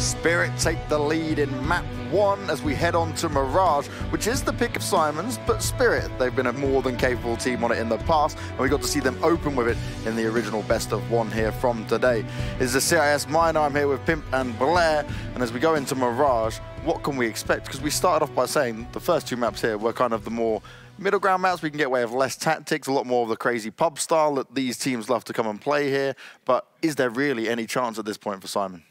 Spirit take the lead in map 1 as we head on to Mirage, which is the pick of Syman's, but Spirit, they've been a more than capable team on it in the past, and we got to see them open with it in the original best of 1 here from today. It's the CIS Minor. I'm here with Pimp and Blair, and as we go into Mirage, what can we expect? Because we started off by saying the first 2 maps here were kind of the more middle ground maps. We can get away with less tactics, a lot more of the crazy pub style that these teams love to come and play here. But is there really any chance at this point for Syman?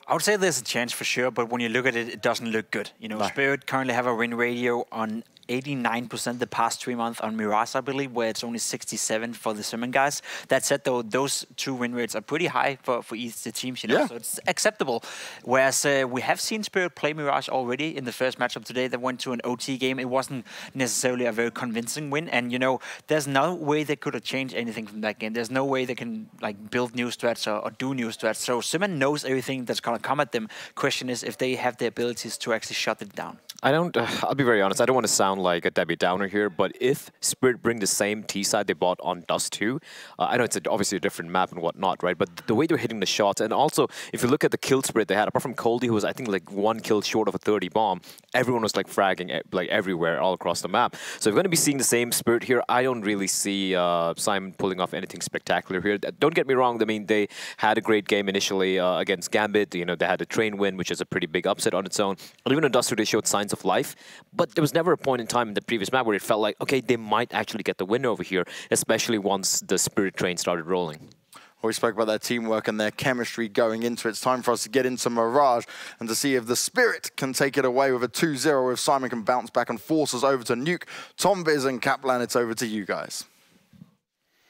I would say there's a chance for sure, but when you look at it, it doesn't look good. You know, no. Spirit currently have a win ratio on 89% the past 3 months on Mirage, I believe, where it's only 67 for the Syman guys. That said, though, those 2 win rates are pretty high for each of the teams, you know, so it's acceptable. Whereas we have seen Spirit play Mirage already in the first matchup today. They went to an OT game. It wasn't necessarily a very convincing win, and, you know, there's no way they could have changed anything from that game. There's no way they can, like, build new strats or do new strats. So Syman knows everything that's going to come at them. Question is if they have the abilities to actually shut it down. I'll be very honest, I don't want to sound like a Debbie Downer here, but if Spirit bring the same T-side they bought on Dust 2, I know it's obviously a different map and whatnot, right? But the way they're hitting the shots, and also if you look at the kill spread they had, apart from Coldie, who was I think like 1 kill short of a 30 bomb, everyone was like fragging like everywhere all across the map. So if we're going to be seeing the same Spirit here, I don't really see Syman pulling off anything spectacular here. Don't get me wrong, I mean, they had a great game initially against Gambit. You know, they had a train win, which is a pretty big upset on its own. And even on Dust 2, they showed signs of life. But there was never a point in time in the previous map where it felt like, okay, they might actually get the win over here, especially once the Spirit train started rolling. Well, we spoke about their teamwork and their chemistry going into it. It's time for us to get into Mirage and to see if the Spirit can take it away with a 2-0, if Syman can bounce back and force us over to Nuke. Tom Biz and Kaplan, it's over to you guys.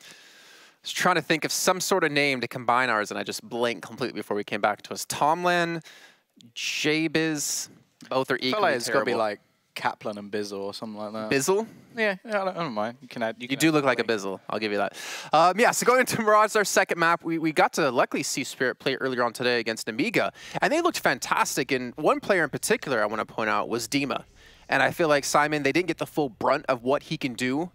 I was trying to think of some sort of name to combine ours, and I just blanked completely before we came back to us. Tomlin, J-Biz, both are equally I feel like it's got to be terrible. like Kaplan and Bizzle or something like that. Bizzle? Yeah, I don't mind. You can add. You do look like a Bizzle. I'll give you that. Yeah, so going into Mirage, our second map, we got to luckily see Spirit play earlier on today against Amiga, and they looked fantastic. And one player in particular I want to point out was Dima. And I feel like Syman, they didn't get the full brunt of what he can do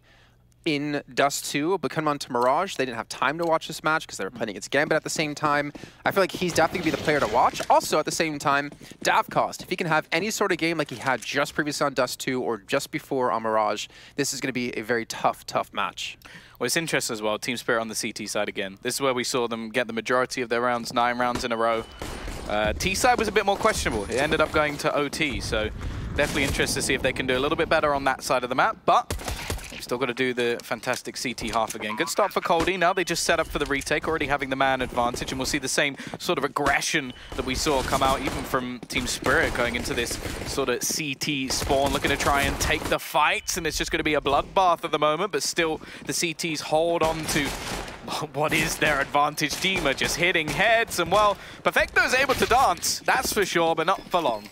in Dust 2, but come on to Mirage, they didn't have time to watch this match because they were playing against Gambit at the same time. I feel like he's definitely going to be the player to watch. Also, at the same time, Davcost, if he can have any sort of game like he had just previously on Dust 2 or just before on Mirage, this is going to be a very tough match. Well, it's interesting as well, Team Spirit on the CT side again. This is where we saw them get the majority of their rounds, 9 rounds in a row. T side was a bit more questionable. It ended up going to OT, so definitely interested to see if they can do a little bit better on that side of the map, but still got to do the fantastic CT half again. Good start for Coldie. Now they just set up for the retake, already having the man advantage, and we'll see the same sort of aggression that we saw come out even from Team Spirit going into this sort of CT spawn, looking to try and take the fights, and it's just going to be a bloodbath at the moment, but still the CTs hold on to what is their advantage. Dima just hitting heads, and well, Perfecto's able to dance, that's for sure, but not for long.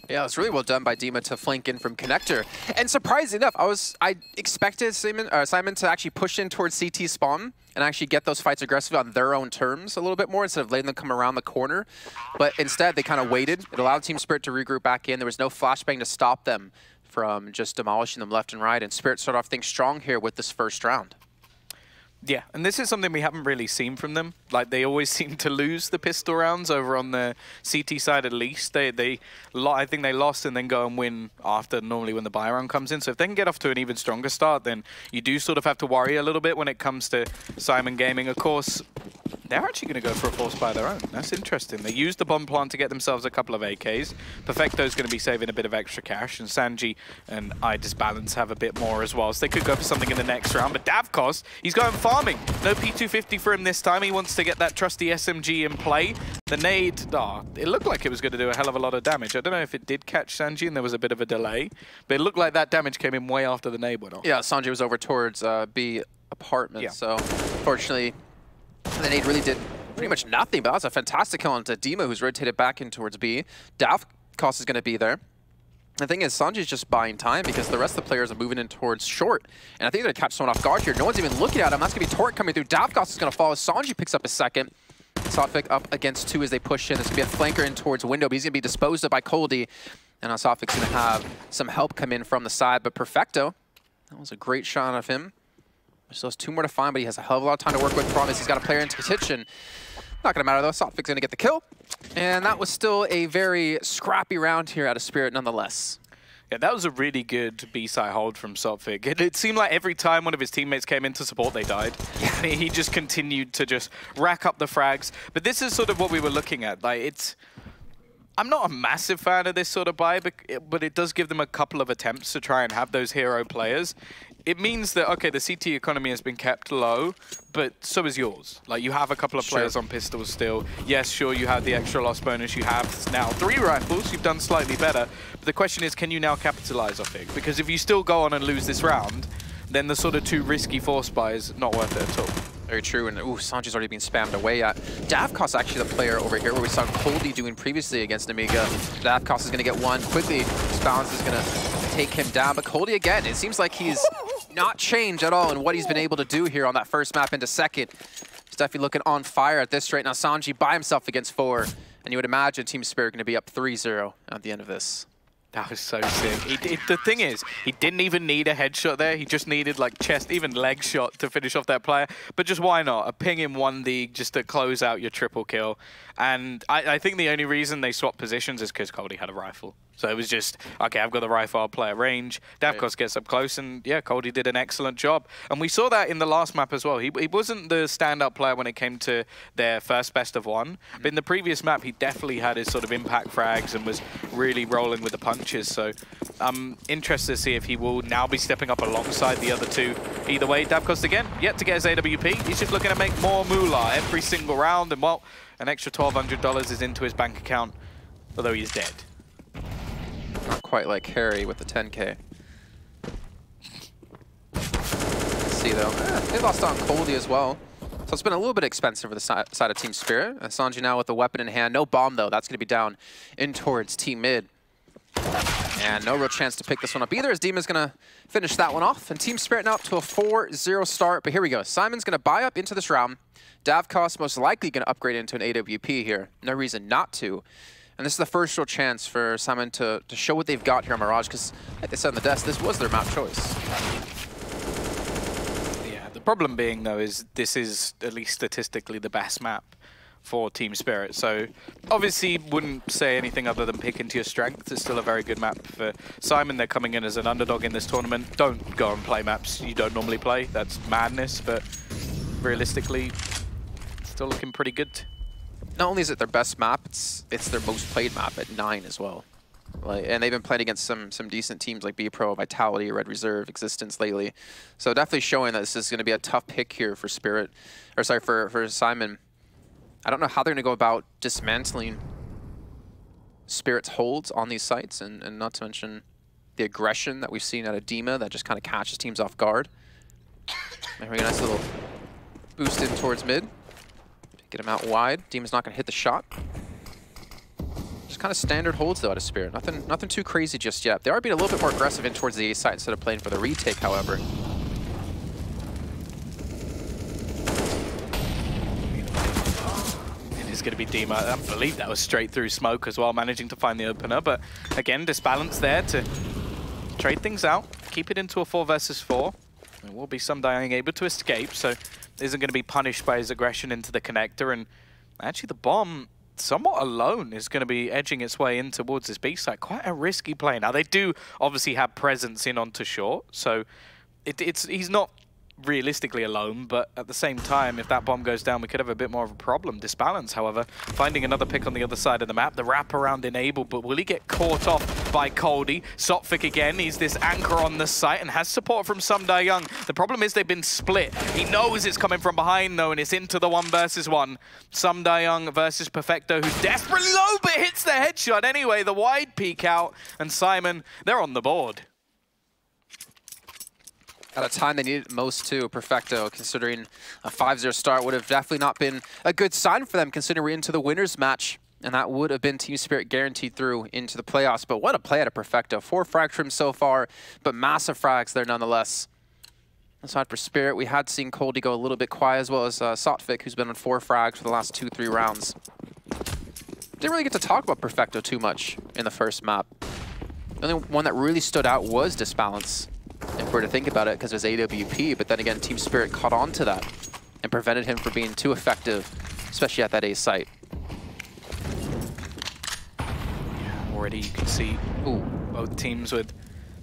Yeah, it was really well done by Dima to flank in from Connector. And surprisingly enough, I expected Syman to actually push in towards CT spawn and actually get those fights aggressively on their own terms a little bit more instead of letting them come around the corner. But instead, they kind of waited. It allowed Team Spirit to regroup back in. There was no flashbang to stop them from just demolishing them left and right. And Spirit started off things strong here with this first round. Yeah, and this is something we haven't really seen from them. Like, they always seem to lose the pistol rounds over on the CT side at least. I think they lost and then go and win after normally when the buy round comes in. So if they can get off to an even stronger start, then you do sort of have to worry a little bit when it comes to Syman Gaming. Of course, they're actually going to go for a force buy of their own. That's interesting. They used the bomb plant to get themselves a couple of AKs. Perfecto's going to be saving a bit of extra cash, and Sanji and I Disbalance have a bit more as well. So they could go for something in the next round. But Davcost, he's going farming. No P250 for him this time. He wants to get that trusty SMG in play. The nade, it looked like it was going to do a hell of a lot of damage. I don't know if it did catch Sanji and there was a bit of a delay, but it looked like that damage came in way after the nade went off. Yeah, Sanji was over towards B apartment, yeah. So unfortunately, the nade really did pretty much nothing, but that was a fantastic kill onto Dima, who's rotated back in towards B. Davcost is going to be there. The thing is, Sanji's just buying time because the rest of the players are moving in towards short. And I think they're going to catch someone off guard here. No one's even looking at him. That's going to be Torque coming through. Davcost is going to fall as Sanji picks up a second. Sophic up against 2 as they push in. There's going to be a flanker in towards window, but he's going to be disposed of by Coldie. And Sophic's going to have some help come in from the side. But Perfecto, that was a great shot of him. There's still 2 more to find, but he has a hell of a lot of time to work with. Problem is he's got a player into kitchen. Not going to matter though. Sophic's going to get the kill. And that was still a very scrappy round here out of Spirit nonetheless. Yeah, that was a really good B-side hold from Sotfik. It seemed like every time one of his teammates came in to support, they died. Yeah. He just continued to just rack up the frags. But this is sort of what we were looking at. Like, I'm not a massive fan of this sort of buy, but it does give them a couple of attempts to try and have those hero players. It means that, okay, the CT economy has been kept low, but so is yours. Like, you have a couple of players on pistols still. Yes, sure, you have the extra loss bonus. You have now 3 rifles. You've done slightly better. But the question is, can you now capitalize off it? Because if you still go on and lose this round, then the sort of 2 risky force buys, not worth it at all. Very true, and ooh, Sanji's already been spammed away at. Davkos actually the player over here where we saw Coldie doing previously against Amiga. Davkos is going to get one quickly. Balance is going to take him down, but Coldie again, it seems like he's not changed at all in what he's been able to do here on that first map into second. He's definitely looking on fire at this rate. Now Sanji by himself against 4, and you would imagine Team Spirit going to be up 3-0 at the end of this. That was so sick. The thing is, he didn't even need a headshot there. He just needed like chest, even leg shot to finish off that player. But just why not? A ping in 1D just to close out your triple kill. And I think the only reason they swapped positions is because Coldie had a rifle. So it was just, okay, I've got the rifle, I'll play at range. Davkos gets up close, and yeah, Coldie did an excellent job. And we saw that in the last map as well. He wasn't the standout player when it came to their first best of 1. But in the previous map, he definitely had his sort of impact frags and was really rolling with the punches. So I'm interested to see if he will now be stepping up alongside the other 2. Either way, Davkos again, yet to get his AWP. He's just looking to make more moolah every single round. And well, an extra $1,200 is into his bank account, although he's dead. Not quite like Harry with the 10K. Let's see though. They lost on Coldie as well. So it's been a little bit expensive for the side of Team Spirit. And Sanji now with the weapon in hand. No bomb though. That's going to be down in towards Team Mid. And no real chance to pick this one up either, as Dima's going to finish that one off. And Team Spirit now up to a 4-0 start. But here we go. Syman's going to buy up into this round. Davkos most likely going to upgrade into an AWP here. No reason not to. And this is the first real chance for Syman to show what they've got here on Mirage, because like they said on the desk, this was their map choice. Yeah, the problem being, though, is this is, at least statistically, the best map for Team Spirit. So obviously wouldn't say anything other than pick into your strengths. It's still a very good map for Syman. They're coming in as an underdog in this tournament. Don't go and play maps you don't normally play. That's madness, but realistically, still looking pretty good. Not only is it their best map, it's their most played map at 9 as well. Like, and they've been playing against some decent teams like B-Pro, Vitality, Red Reserve, Existence lately. So definitely showing that this is going to be a tough pick here for Spirit, or sorry, for Syman. I don't know how they're going to go about dismantling Spirit's holds on these sites, and not to mention the aggression that we've seen out of Dima that just kind of catches teams off guard. There we go, nice little boost in towards mid. Get him out wide. Dima's not going to hit the shot. Just kind of standard holds though out of Spirit. Nothing too crazy just yet. They are being a little bit more aggressive in towards the A side instead of playing for the retake, however. It's going to be Dima. I believe that was straight through smoke as well, managing to find the opener. But again, disbalance there to trade things out, keep it into a 4 versus 4. There will be some dying able to escape, so isn't going to be punished by his aggression into the connector. And actually the bomb, somewhat alone, is going to be edging its way in towards this B site. Quite a risky play. Now they do obviously have presence in onto short, so he's not realistically alone, but at the same time, if that bomb goes down, we could have a bit more of a problem. Disbalance, however, finding another pick on the other side of the map. The wraparound enabled, but will he get caught off by Coldie? Sotfik again, he's this anchor on the site and has support from Sumda Young. The problem is they've been split. He knows it's coming from behind though, and it's into the 1 versus 1. Sumda Young versus Perfecto, who's desperately low, but hits the headshot anyway. The wide peek out, and Syman, they're on the board. At a time they needed most too, Perfecto, considering a 5-0 start would have definitely not been a good sign for them, considering we're into the winner's match, and that would have been Team Spirit guaranteed through into the playoffs. But what a play out of Perfecto. 4 frags from him so far, but massive frags there nonetheless. Aside for Spirit, we had seen Coldie go a little bit quiet, as well as Sotfik, who's been on 4 frags for the last 2-3 rounds. Didn't really get to talk about Perfecto too much in the first map. The only one that really stood out was Disbalance, if we're to think about it, because it was AWP, but then again, Team Spirit caught on to that and prevented him from being too effective, especially at that A site. already. You can see both teams with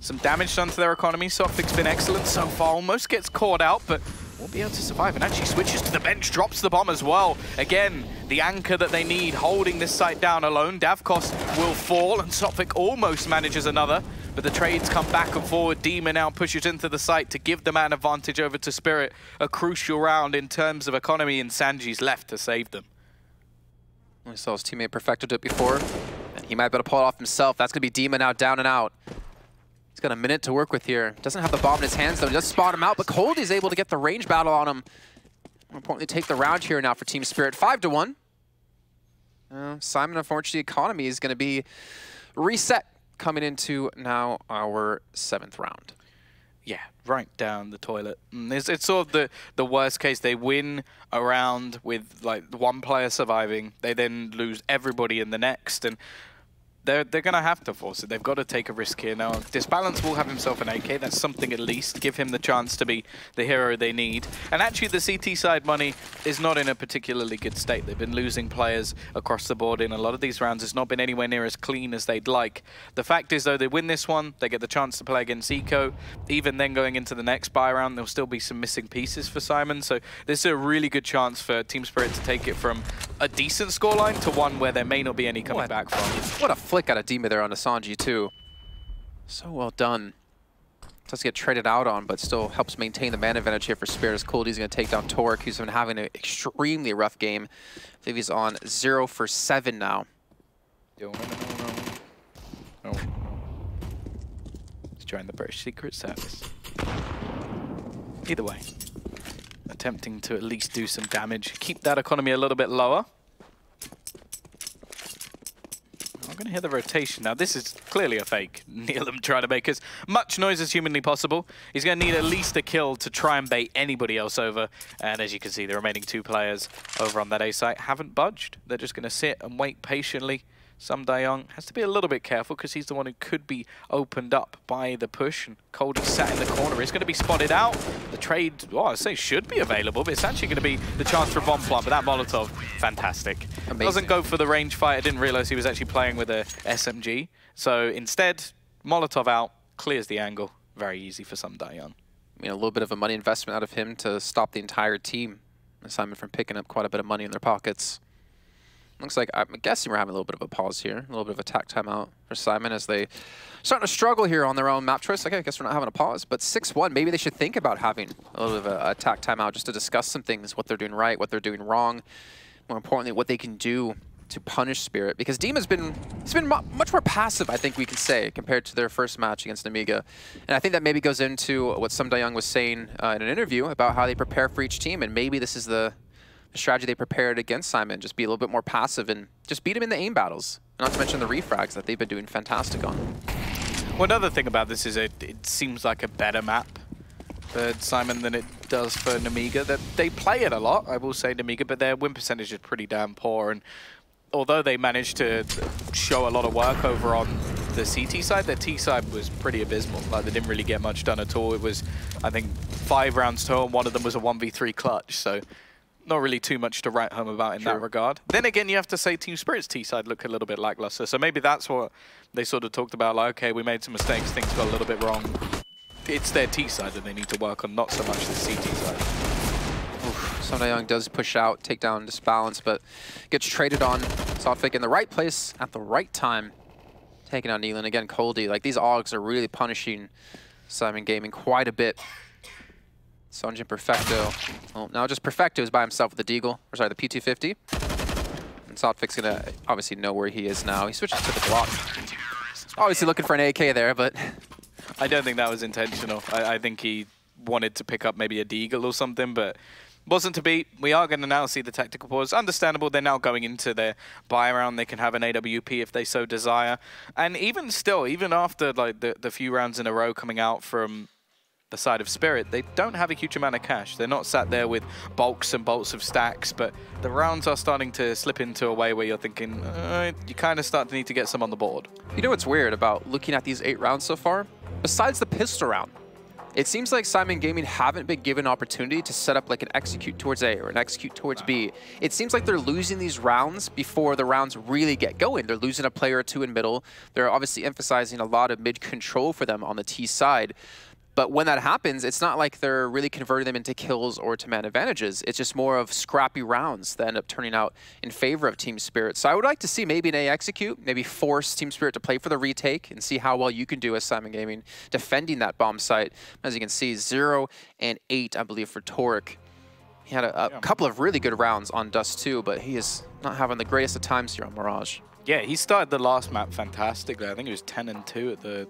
some damage done to their economy. Sophics been excellent so far. Almost gets caught out, but won't be able to survive. And actually switches to the bench, drops the bomb as well. Again, the anchor that they need, holding this site down alone. Davkos will fall, and Sophic almost manages another. But the trades come back and forward. Demon now pushes into the site to give the man advantage over to Spirit. A crucial round in terms of economy, and Sanji's left to save them. We saw his teammate Perfecto do it before, and he might be able to pull it off himself. That's going to be Demon now down and out. He's got a minute to work with here. Doesn't have the bomb in his hands, though. He does spot him out, but Coldie's able to get the range battle on him. More importantly, take the round here now for Team Spirit. 5-1. Syman, unfortunately, economy is going to be reset coming into now our 7th round. Yeah, right down the toilet. It's sort of the worst case. They win a round with like one player surviving. They then lose everybody in the next, and they're going to have to force it. They've got to take a risk here. Now, Disbalance will have himself an AK. That's something at least. Give him the chance to be the hero they need. And actually, the CT side money is not in a particularly good state. They've been losing players across the board in a lot of these rounds. It's not been anywhere near as clean as they'd like. The fact is, though, they win this one. They get the chance to play against Eco. Even then, going into the next buy round, there'll still be some missing pieces for Syman. So this is a really good chance for Team Spirit to take it from a decent scoreline to one where there may not be any coming back from. What a flick out of Dima there on Sanji too. So well done. Does get traded out on, but still helps maintain the man advantage here for Spirit. As Coldie's going to take down Torque, who's been having an extremely rough game. I think he's on 0 for 7 now. No. He's joined the British Secret Service. Either way, attempting to at least do some damage, keep that economy a little bit lower. I'm going to hear the rotation. Now, this is clearly a fake. Neelam trying to make as much noise as humanly possible. He's going to need at least a kill to try and bait anybody else over. And as you can see, the remaining 2 players over on that A site haven't budged. They're just going to sit and wait patiently. Sam Dayoung has to be a little bit careful because he's the one who could be opened up by the push. And Coldie sat in the corner. He's going to be spotted out. The trade, well, I say should be available, but it's actually going to be the chance for a bomb plant. But that Molotov, fantastic. Amazing. Doesn't go for the range fight. I didn't realize he was actually playing with a SMG. So instead, Molotov out, clears the angle. Very easy for Sam Dayoung. I mean, a little bit of a money investment out of him to stop the entire team. Syman from picking up quite a bit of money in their pockets. Looks like, I'm guessing we're having a little bit of a pause here, a little bit of a tack timeout for Syman as they starting to struggle here on their own map choice. Okay, I guess we're not having a pause, but 6-1, maybe they should think about having a little bit of a tack timeout just to discuss some things, what they're doing right, what they're doing wrong, more importantly, what they can do to punish Spirit. Because Dima's been much more passive, I think we can say, compared to their first match against Amiga. And I think that maybe goes into what Sam Dayoung was saying in an interview about how they prepare for each team, and maybe this is the strategy they prepared against Syman, just be a little bit more passive and just beat him in the aim battles. Not to mention the refrags that they've been doing fantastic on. Well, another thing about this is it seems like a better map for Syman than it does for Namiga. That they play it a lot, I will say, Namiga, but their win percentage is pretty damn poor. And although they managed to show a lot of work over on the CT side, their T side was pretty abysmal. Like, they didn't really get much done at all. It was, I think, 5 rounds total, and one of them was a 1v3 clutch. So not really too much to write home about in that regard. Then again, you have to say Team Spirit's T-side look a little bit lackluster. So maybe that's what they sort of talked about, like, okay, we made some mistakes, things got a little bit wrong. It's their T-side that they need to work on, not so much the CT side. Sam Dayoung does push out, take down Disbalance, but gets traded on. Sophic in the right place at the right time. Taking out Neelan. Again, Coldie. Like, these AUGs are really punishing Syman Gaming quite a bit. Sanji Perfecto. Well, now just Perfecto is by himself with the Deagle, or sorry, the P250. And Sopfic's gonna obviously know where he is now. He switches to the Glock. Obviously looking for an AK there, but I don't think that was intentional. I think he wanted to pick up maybe a Deagle or something, but wasn't to be. We are going to now see the tactical pause. Understandable, they're now going into their buy round. They can have an AWP if they so desire. And even still, even after like the few rounds in a row coming out from the side of Spirit, they don't have a huge amount of cash. They're not sat there with bulks and bolts of stacks, but the rounds are starting to slip into a way where you're thinking, you kind of start to need to get some on the board. You know what's weird about looking at these 8 rounds so far? Besides the pistol round, It seems like Syman Gaming haven't been given an opportunity to set up like an execute towards A or an execute towards B. It seems like they're losing these rounds before the rounds really get going. They're losing a player or two in middle. They're obviously emphasizing a lot of mid control for them on the T side. But when that happens, it's not like they're really converting them into kills or to man advantages. It's just more of scrappy rounds that end up turning out in favor of Team Spirit. So I would like to see maybe an A execute, maybe force Team Spirit to play for the retake and see how well you can do as Syman Gaming defending that bomb site. As you can see, 0 and 8, I believe, for Torek. He had a couple of really good rounds on Dust 2, but he is not having the greatest of times here on Mirage. Yeah, he started the last map fantastically. I think he was 10 and 2 at the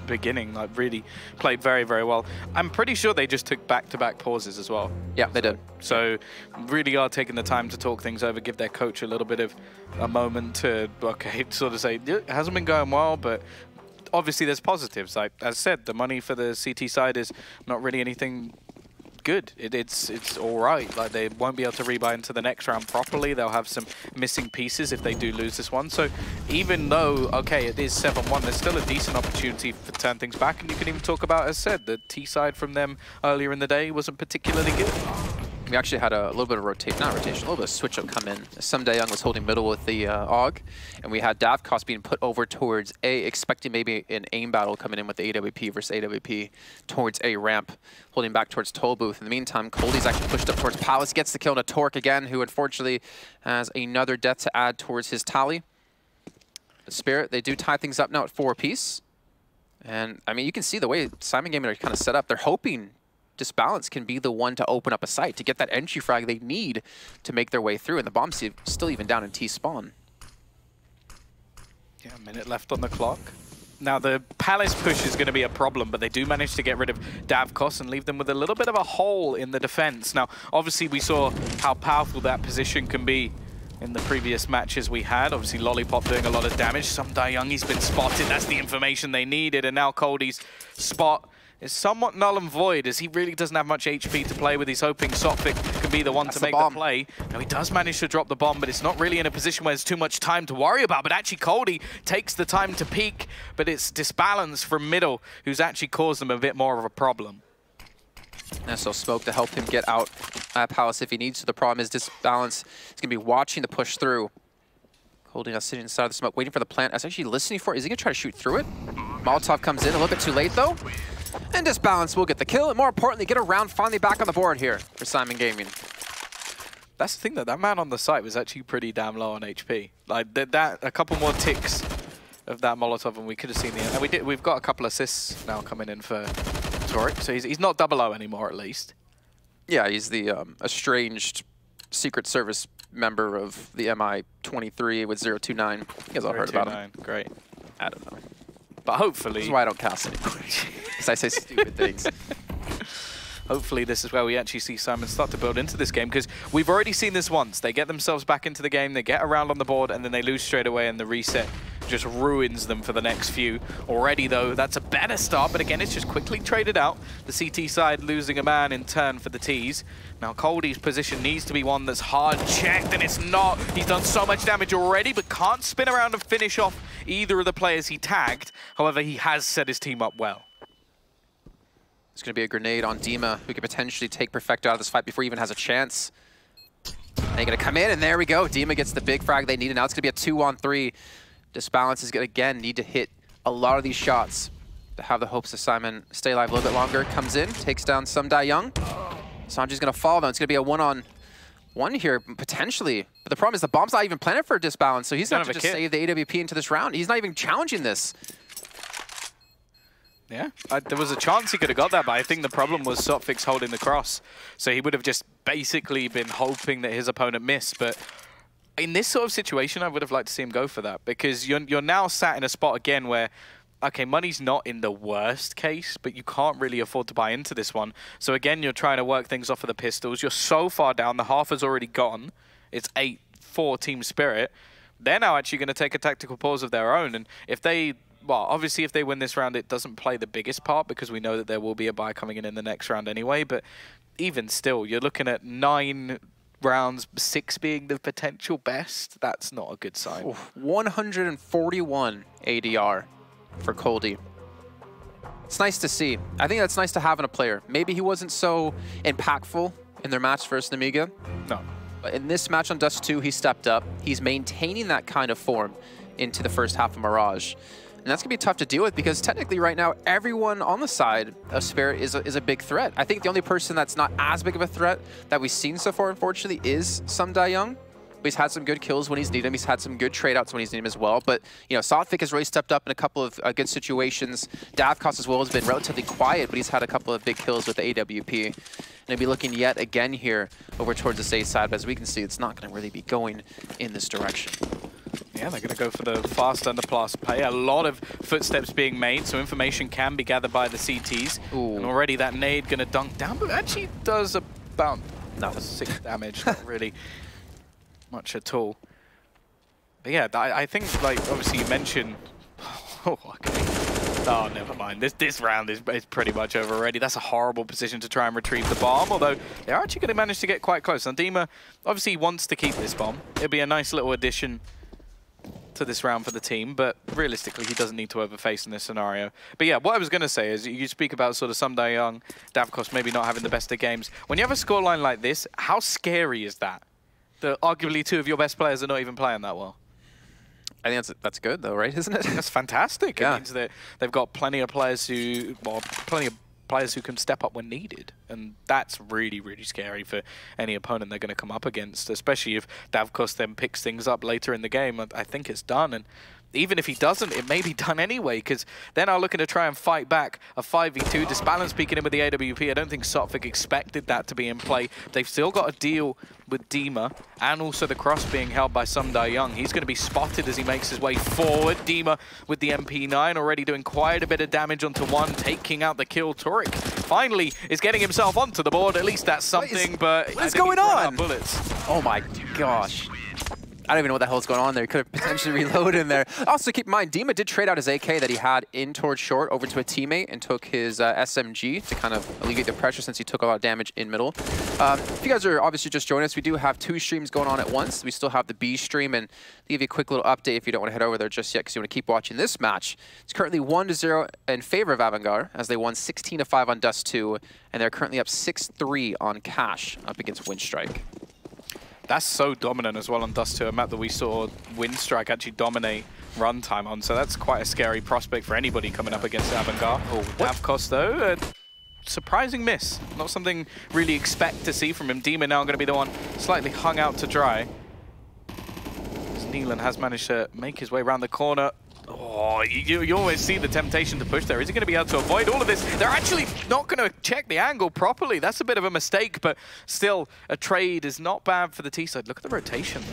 beginning. Like, really played very, very well. I'm pretty sure they just took back-to-back pauses as well. Yeah, they did. So really are taking the time to talk things over, give their coach a little bit of a moment to, okay, sort of say, it hasn't been going well, but obviously there's positives. Like, as I said, the money for the CT side is not really anything good. It's all right. Like, they won't be able to rebuy into the next round properly. They'll have some missing pieces if they do lose this one. So even though, okay, it is 7-1, there's still a decent opportunity to turn things back. And you can even talk about, as said, the T side from them earlier in the day wasn't particularly good. We actually had a little bit of a little bit of switch-up come in. Young was holding middle with the AUG, and we had Davkos being put over towards A, expecting maybe an aim battle coming in with the AWP versus AWP towards A ramp, holding back towards Toll Booth. In the meantime, Coldie's actually pushed up towards Palace, gets the kill to Torek again, who unfortunately has another death to add towards his tally. The Spirit, they do tie things up now at 4 apiece. And, I mean, you can see the way Syman Gaming are kind of set up. They're hoping Disbalance can be the one to open up a site, to get that entry frag they need to make their way through, and the bomb's still even down in T-spawn. Yeah, a minute left on the clock. Now, the Palace push is going to be a problem, but they do manage to get rid of Davkos and leave them with a little bit of a hole in the defense. Now, obviously, we saw how powerful that position can be in the previous matches we had. Obviously, Lollipop doing a lot of damage. Youngie's been spotted. That's the information they needed, and now Coldie's spot is somewhat null and void, as he really doesn't have much HP to play with. He's hoping Sophic can be the one to make the play. Now, he does manage to drop the bomb, but it's not really in a position where there's too much time to worry about. But actually, Coldie takes the time to peek, but it's Disbalance from middle who's actually caused them a bit more of a problem. And so Smoke to help him get out at Palace if he needs to. The problem is Disbalance is going to be watching the push through. Coldie now sitting inside of the smoke, waiting for the plant. I was actually listening for it. Is he going to try to shoot through it? Molotov comes in a little bit too late, though. And Disbalance will get the kill, and more importantly, get a round finally back on the board here for Syman Gaming. That's the thing, though. That man on the site was actually pretty damn low on HP. Like, a couple more ticks of that Molotov, and we could have seen the end. And we've got a couple assists now coming in for Torek, so he's not 00 anymore, at least. Yeah, he's the estranged Secret Service member of the MI-23 with 029. You guys all heard about him. Great. I don't know. But hopefully... This is why I don't cast anymore. Because I say stupid things. Hopefully this is where we actually see Syman start to build into this game, because we've already seen this once. They get themselves back into the game, they get around on the board, and then they lose straight away, and the reset just ruins them for the next few. Already, though, that's a better start, but again, it's just quickly traded out. The CT side losing a man in turn for the Ts. Now, Coldie's position needs to be one that's hard checked, and it's not. He's done so much damage already, but can't spin around and finish off either of the players he tagged. However, he has set his team up well. It's going to be a grenade on Dima, who could potentially take Perfecto out of this fight before he even has a chance. And they're going to come in, and there we go. Dima gets the big frag they need, and now it's going to be a 2-on-3. Disbalance is going to, again, need to hit a lot of these shots to have the hopes of Syman stay alive a little bit longer. Comes in, takes down Young. Sanji's going to fall, though. It's going to be a 1-on-1 here, potentially. But the problem is the bomb's not even planted for Disbalance, so he's going to just save the AWP into this round. He's not even challenging this. Yeah, there was a chance he could have got that, but I think the problem was Sophics holding the cross. So he would have just basically been hoping that his opponent missed. But in this sort of situation, I would have liked to see him go for that, because you're now sat in a spot again where, okay, money's not in the worst case, but you can't really afford to buy into this one. So again, you're trying to work things off of the pistols. You're so far down, the half has already gone. It's 8-4 Team Spirit. They're now actually going to take a tactical pause of their own, and if they... Well, obviously, if they win this round, it doesn't play the biggest part, because we know that there will be a buy coming in the next round anyway. But even still, you're looking at 9 rounds, 6 being the potential best. That's not a good sign. Oof, 141 ADR for Coldie. It's nice to see. I think that's nice to have in a player. Maybe he wasn't so impactful in their match versus Namiga. No. But in this match on Dust 2, he stepped up. He's maintaining that kind of form into the first half of Mirage. And that's going to be tough to deal with because technically right now, everyone on the side of Spirit is a big threat. I think the only person that's not as big of a threat that we've seen so far, unfortunately, is Syman. He's had some good kills when he's needed him. He's had some good trade-outs when he's needed him as well. But, you know, Sotfik has really stepped up in a couple of good situations. Davkos as well has been relatively quiet, but he's had a couple of big kills with the AWP. And he'll be looking yet again here over towards the A side. But as we can see, it's not going to really be going in this direction. Yeah, they're going to go for the fast underpass play. A lot of footsteps being made, so information can be gathered by the CTs. Ooh. And already that nade going to dunk down, but actually does about 6 damage, not really much at all. But yeah, I think, like, obviously you mentioned... Oh, okay. Oh, never mind. This round is pretty much over already. That's a horrible position to try and retrieve the bomb, although they're actually going to manage to get quite close. Now, Dima obviously wants to keep this bomb. It'll be a nice little addition to this round for the team, but realistically, he doesn't need to overface in this scenario. But yeah, what I was going to say is you speak about sort of Syman, Davkos maybe not having the best of games. When you have a scoreline like this, how scary is that? That arguably 2 of your best players are not even playing that well. I think that's good though, right? Isn't it? That's fantastic. Yeah. It means that they've got plenty of players who can step up when needed, and that's really, really scary for any opponent they're going to come up against, especially if Davkos then picks things up later in the game. I think it's done, and even if he doesn't, it may be done anyway, because they're now looking to try and fight back a 5v2. Disbalance peeking in with the AWP. I don't think Sotfik expected that to be in play. They've still got to deal with Dima, and also the cross being held by Syman. He's going to be spotted as he makes his way forward. Dima with the MP9 already doing quite a bit of damage onto one, taking out the kill. Turek finally is getting himself onto the board. At least that's something, but what is going on? Bullets. Oh my gosh. I don't even know what the hell is going on there. He could have potentially reloaded in there. Also, keep in mind, Dima did trade out his AK that he had in towards short over to a teammate and took his SMG to kind of alleviate the pressure since he took a lot of damage in middle. If you guys are obviously just joining us, we do have 2 streams going on at once. We still have the B stream, and I'll give you a quick little update if you don't want to head over there just yet because you want to keep watching this match. It's currently 1-0 in favor of Avangard as they won 16-5 on Dust 2, and they're currently up 6-3 on Cash up against Windstrike. That's so dominant as well on Dust 2, a map that we saw Windstrike actually dominate runtime on, so that's quite a scary prospect for anybody coming up against Avangard. Oh, Davkos though, surprising miss. Not something really expect to see from him. Dima now going to be the one slightly hung out to dry. As Neelan has managed to make his way around the corner. Oh, you always see the temptation to push there. Is he going to be able to avoid all of this? They're actually not going to check the angle properly. That's a bit of a mistake, but still, a trade is not bad for the T-side. Look at the rotation.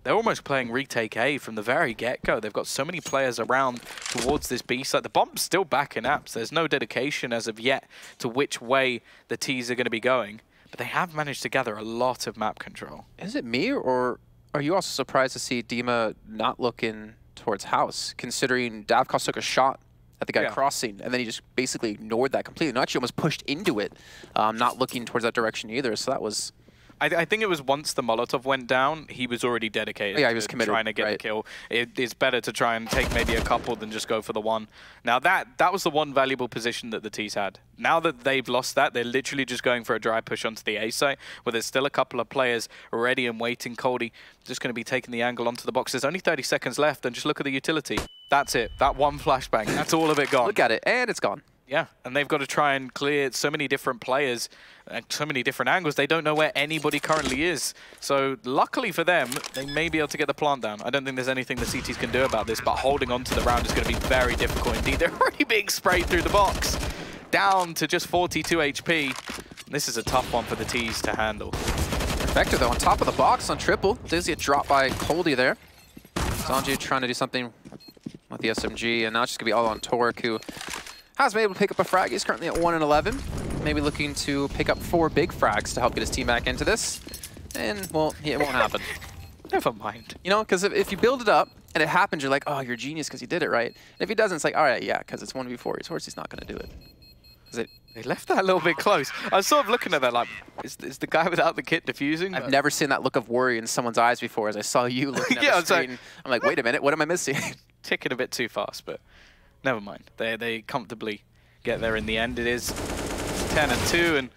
They're almost playing retake A from the very get-go. They've got so many players around towards this B side. The bomb's still back in apps. There's no dedication as of yet to which way the Ts are going to be going, but they have managed to gather a lot of map control. Is it me, or are you also surprised to see Dima not looking towards house, considering Davkos took a shot at the guy crossing, and then he just basically ignored that completely. No, actually almost pushed into it, not looking towards that direction either. So that was... I think it was once the Molotov went down, he was already dedicated he was committed, trying to get a kill. It's better to try and take maybe a couple than just go for the one. Now that was the one valuable position that the T's had. Now that they've lost that, they're literally just going for a dry push onto the A site, where there's still a couple of players ready and waiting. Cody just going to be taking the angle onto the box. There's only 30 seconds left, and just look at the utility. That's it. That one flashbang. That's all of it gone. Look at it, and it's gone. Yeah, and they've got to try and clear so many different players and so many different angles. They don't know where anybody currently is. So luckily for them, they may be able to get the plant down. I don't think there's anything the CTs can do about this, but holding on to the round is going to be very difficult indeed. They're already being sprayed through the box. Down to just 42 HP. This is a tough one for the Ts to handle. Vector, though, on top of the box on triple. Does get dropped by Coldy there. Sanji trying to do something with the SMG, and now it's just going to be all on Torek, who has been able to pick up a frag. He's currently at 1-11. Maybe looking to pick up 4 big frags to help get his team back into this. And, well, it won't happen. Never mind. You know, because if you build it up and it happens, you're like, oh, you're a genius because you did it right. And if he doesn't, it's like, all right, yeah, because it's 1v4. Of course he's not going to do it. They left that a little bit close. I was sort of looking at that like, is the guy without the kit defusing? I've never seen that look of worry in someone's eyes before as I saw you looking at the screen. I'm like, wait a minute, what am I missing? Ticking a bit too fast, but never mind. They comfortably get there in the end. It is 10-2, and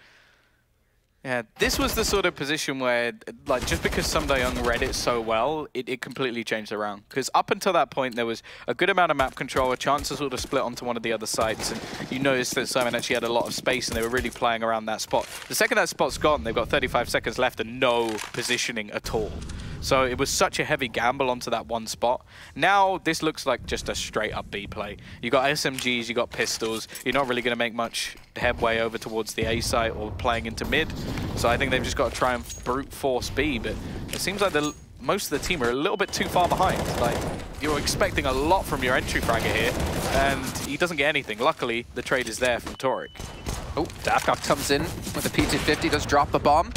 yeah, this was the sort of position where, like, just because Sumdayoung read it so well, it completely changed the round. Because up until that point, there was a good amount of map control, a chance to sort of split onto one of the other sides, and you noticed that Syman actually had a lot of space, and they were really playing around that spot. The second that spot's gone, they've got 35 seconds left and no positioning at all. So it was such a heavy gamble onto that one spot. Now this looks like just a straight up B play. You got SMGs, you got pistols. You're not really going to make much headway over towards the A site or playing into mid. So I think they've just got to try and brute force B. But it seems like most of the team are a little bit too far behind. Like, you're expecting a lot from your entry fragger here, and he doesn't get anything. Luckily, the trade is there from Torek. Oh, Dafkov comes in with a P250, does drop the bomb.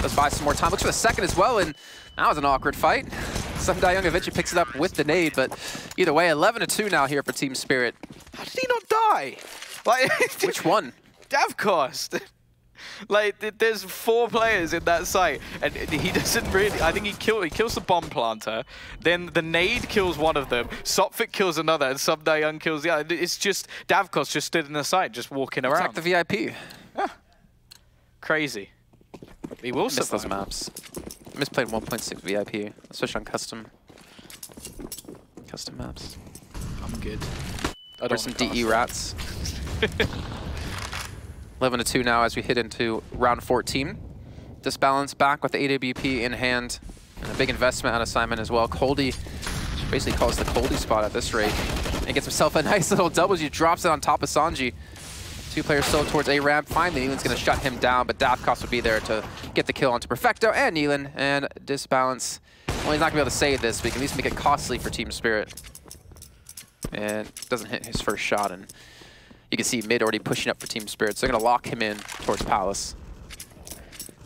Does buy some more time. Looks for the second as well, and that was an awkward fight. Sumdayoung eventually picks it up with the nade, but either way, 11-2 now here for Team Spirit. How did he not die? Like, which one? Davcost. Like, there's 4 players in that site, and he doesn't really... I think he kills the bomb planter, then the nade kills one of them, Sopfit kills another, and Sumdayoung kills the other. It's just... Davcost just stood in the site, just walking around. Attack the VIP. Yeah. Crazy. He will miss those maps. I miss playing 1.6 VIP, especially on custom maps. I'm good. Or some DE rats. 11-2 now as we hit into round 14. Disbalance back with the AWP in hand, and a big investment out of Syman as well. Coldy basically calls the Coldy spot at this rate, and gets himself a nice little W. Drops it on top of Sanji. 2 players still towards A ramp. Finally, Neelan's going to shut him down, but Dafkov would be there to get the kill onto Perfecto and Neelan. And Disbalance, well, he's not going to be able to save this, but he can at least make it costly for Team Spirit. And doesn't hit his first shot, and you can see mid already pushing up for Team Spirit, so they're going to lock him in towards Palace.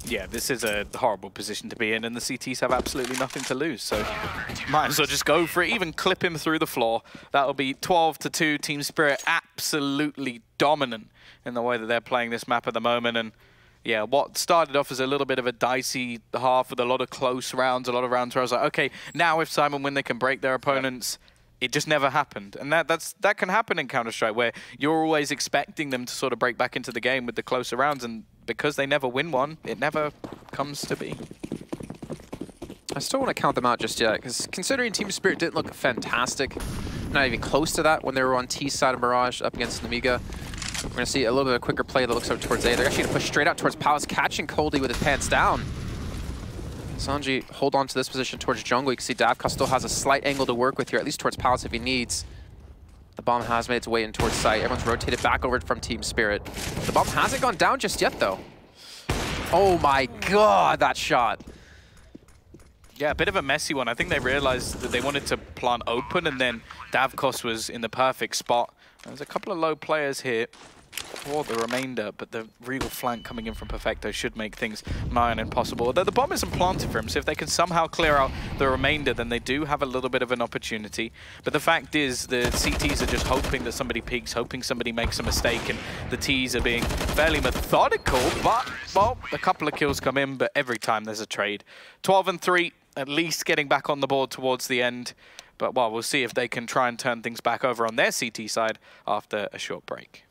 Yeah, this is a horrible position to be in, and the CTs have absolutely nothing to lose, so might as well just go for it, even clip him through the floor. That'll be 12-2, Team Spirit absolutely dominant in the way that they're playing this map at the moment. And yeah, what started off as a little bit of a dicey half with a lot of close rounds, a lot of rounds where I was like, okay, now if Syman win, they can break their opponents. It just never happened. And that can happen in Counter-Strike, where you're always expecting them to sort of break back into the game with the closer rounds, and because they never win one, it never comes to be. I still want to count them out just yet, because considering Team Spirit didn't look fantastic, not even close to that when they were on T side of Mirage up against Namiga, we're going to see a little bit of a quicker play that looks up towards A. They're actually going to push straight out towards Palace, catching Coldy with his pants down. Sanji hold on to this position towards jungle. You can see Davkov still has a slight angle to work with here, at least towards Palace if he needs. The bomb has made its way in towards site. Everyone's rotated back over from Team Spirit. The bomb hasn't gone down just yet, though. Oh my god, that shot. Yeah, a bit of a messy one. I think they realized that they wanted to plant open, and then Davkov was in the perfect spot. There's a couple of low players here for the remainder, but the regal flank coming in from Perfecto should make things nigh on impossible. Although the bomb isn't planted for him, so if they can somehow clear out the remainder, then they do have a little bit of an opportunity. But the fact is, the CTs are just hoping that somebody peeks, hoping somebody makes a mistake, and the Ts are being fairly methodical, but, well, a couple of kills come in, but every time there's a trade. 12-3, at least getting back on the board towards the end. But, well, we'll see if they can try and turn things back over on their CT side after a short break.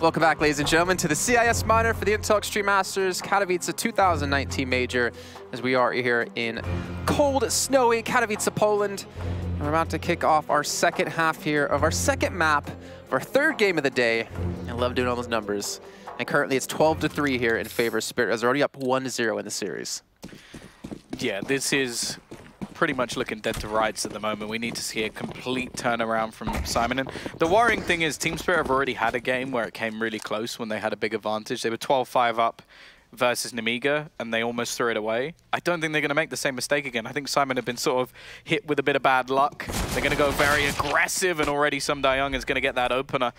Welcome back, ladies and gentlemen, to the CIS Minor for the Intel Extreme Masters Katowice 2019 Major, as we are here in cold, snowy Katowice, Poland. And we're about to kick off our second half here of our second map of our third game of the day. I love doing all those numbers. And currently it's 12-3 here in favor of Spirit, as they're already up 1-0 in the series. Yeah, this is pretty much looking dead to rights at the moment. We need to see a complete turnaround from Syman. And the worrying thing is Team Spirit have already had a game where it came really close when they had a big advantage. They were 12-5 up versus Nemiga, and they almost threw it away. I don't think they're going to make the same mistake again. I think Syman have been sort of hit with a bit of bad luck. They're going to go very aggressive, and already Dayoung is going to get that opener.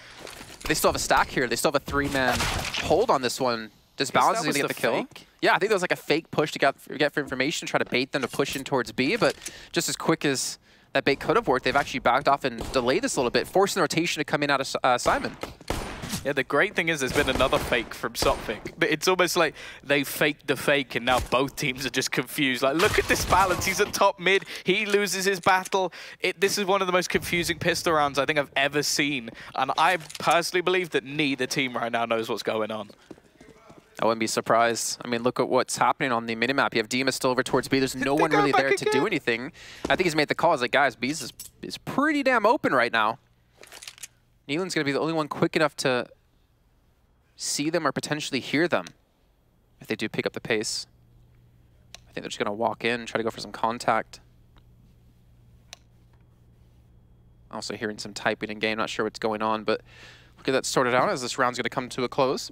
They still have a stack here. They still have a 3-man hold on this one. Disbalance is going to get the kill. Fake? Yeah, I think that was like a fake push to get for information, try to bait them to push in towards B, but just as quick as that bait could have worked, they've actually backed off and delayed this a little bit, forcing the rotation to come in out of Syman. Yeah, the great thing is there's been another fake from Sophic. But it's almost like they faked the fake and now both teams are just confused. Like, look at this balance. He's at top mid. He loses his battle. This is one of the most confusing pistol rounds I think I've ever seen. And I personally believe that neither team right now knows what's going on. I wouldn't be surprised. I mean, look at what's happening on the minimap. You have Dima still over towards B. There's no one really there to do anything. I think he's made the call. He's like, guys, B is pretty damn open right now. Neelan's going to be the only one quick enough to see them or potentially hear them if they do pick up the pace. I think they're just going to walk in, try to go for some contact. Also hearing some typing in game. Not sure what's going on, but we'll get that sorted out as this round's going to come to a close.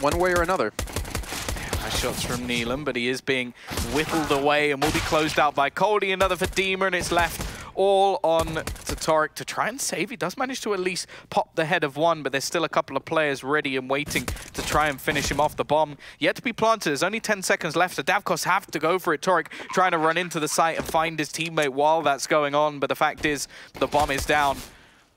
One way or another. Nice shots from Neelan, but he is being whittled away and will be closed out by Cody. Another for Dima, and it's left all on to Torek to try and save. He does manage to at least pop the head of one, but there's still a couple of players ready and waiting to try and finish him off. The bomb yet to be planted. There's only 10 seconds left, so Davkos have to go for it. Torek trying to run into the site and find his teammate while that's going on, but the fact is the bomb is down.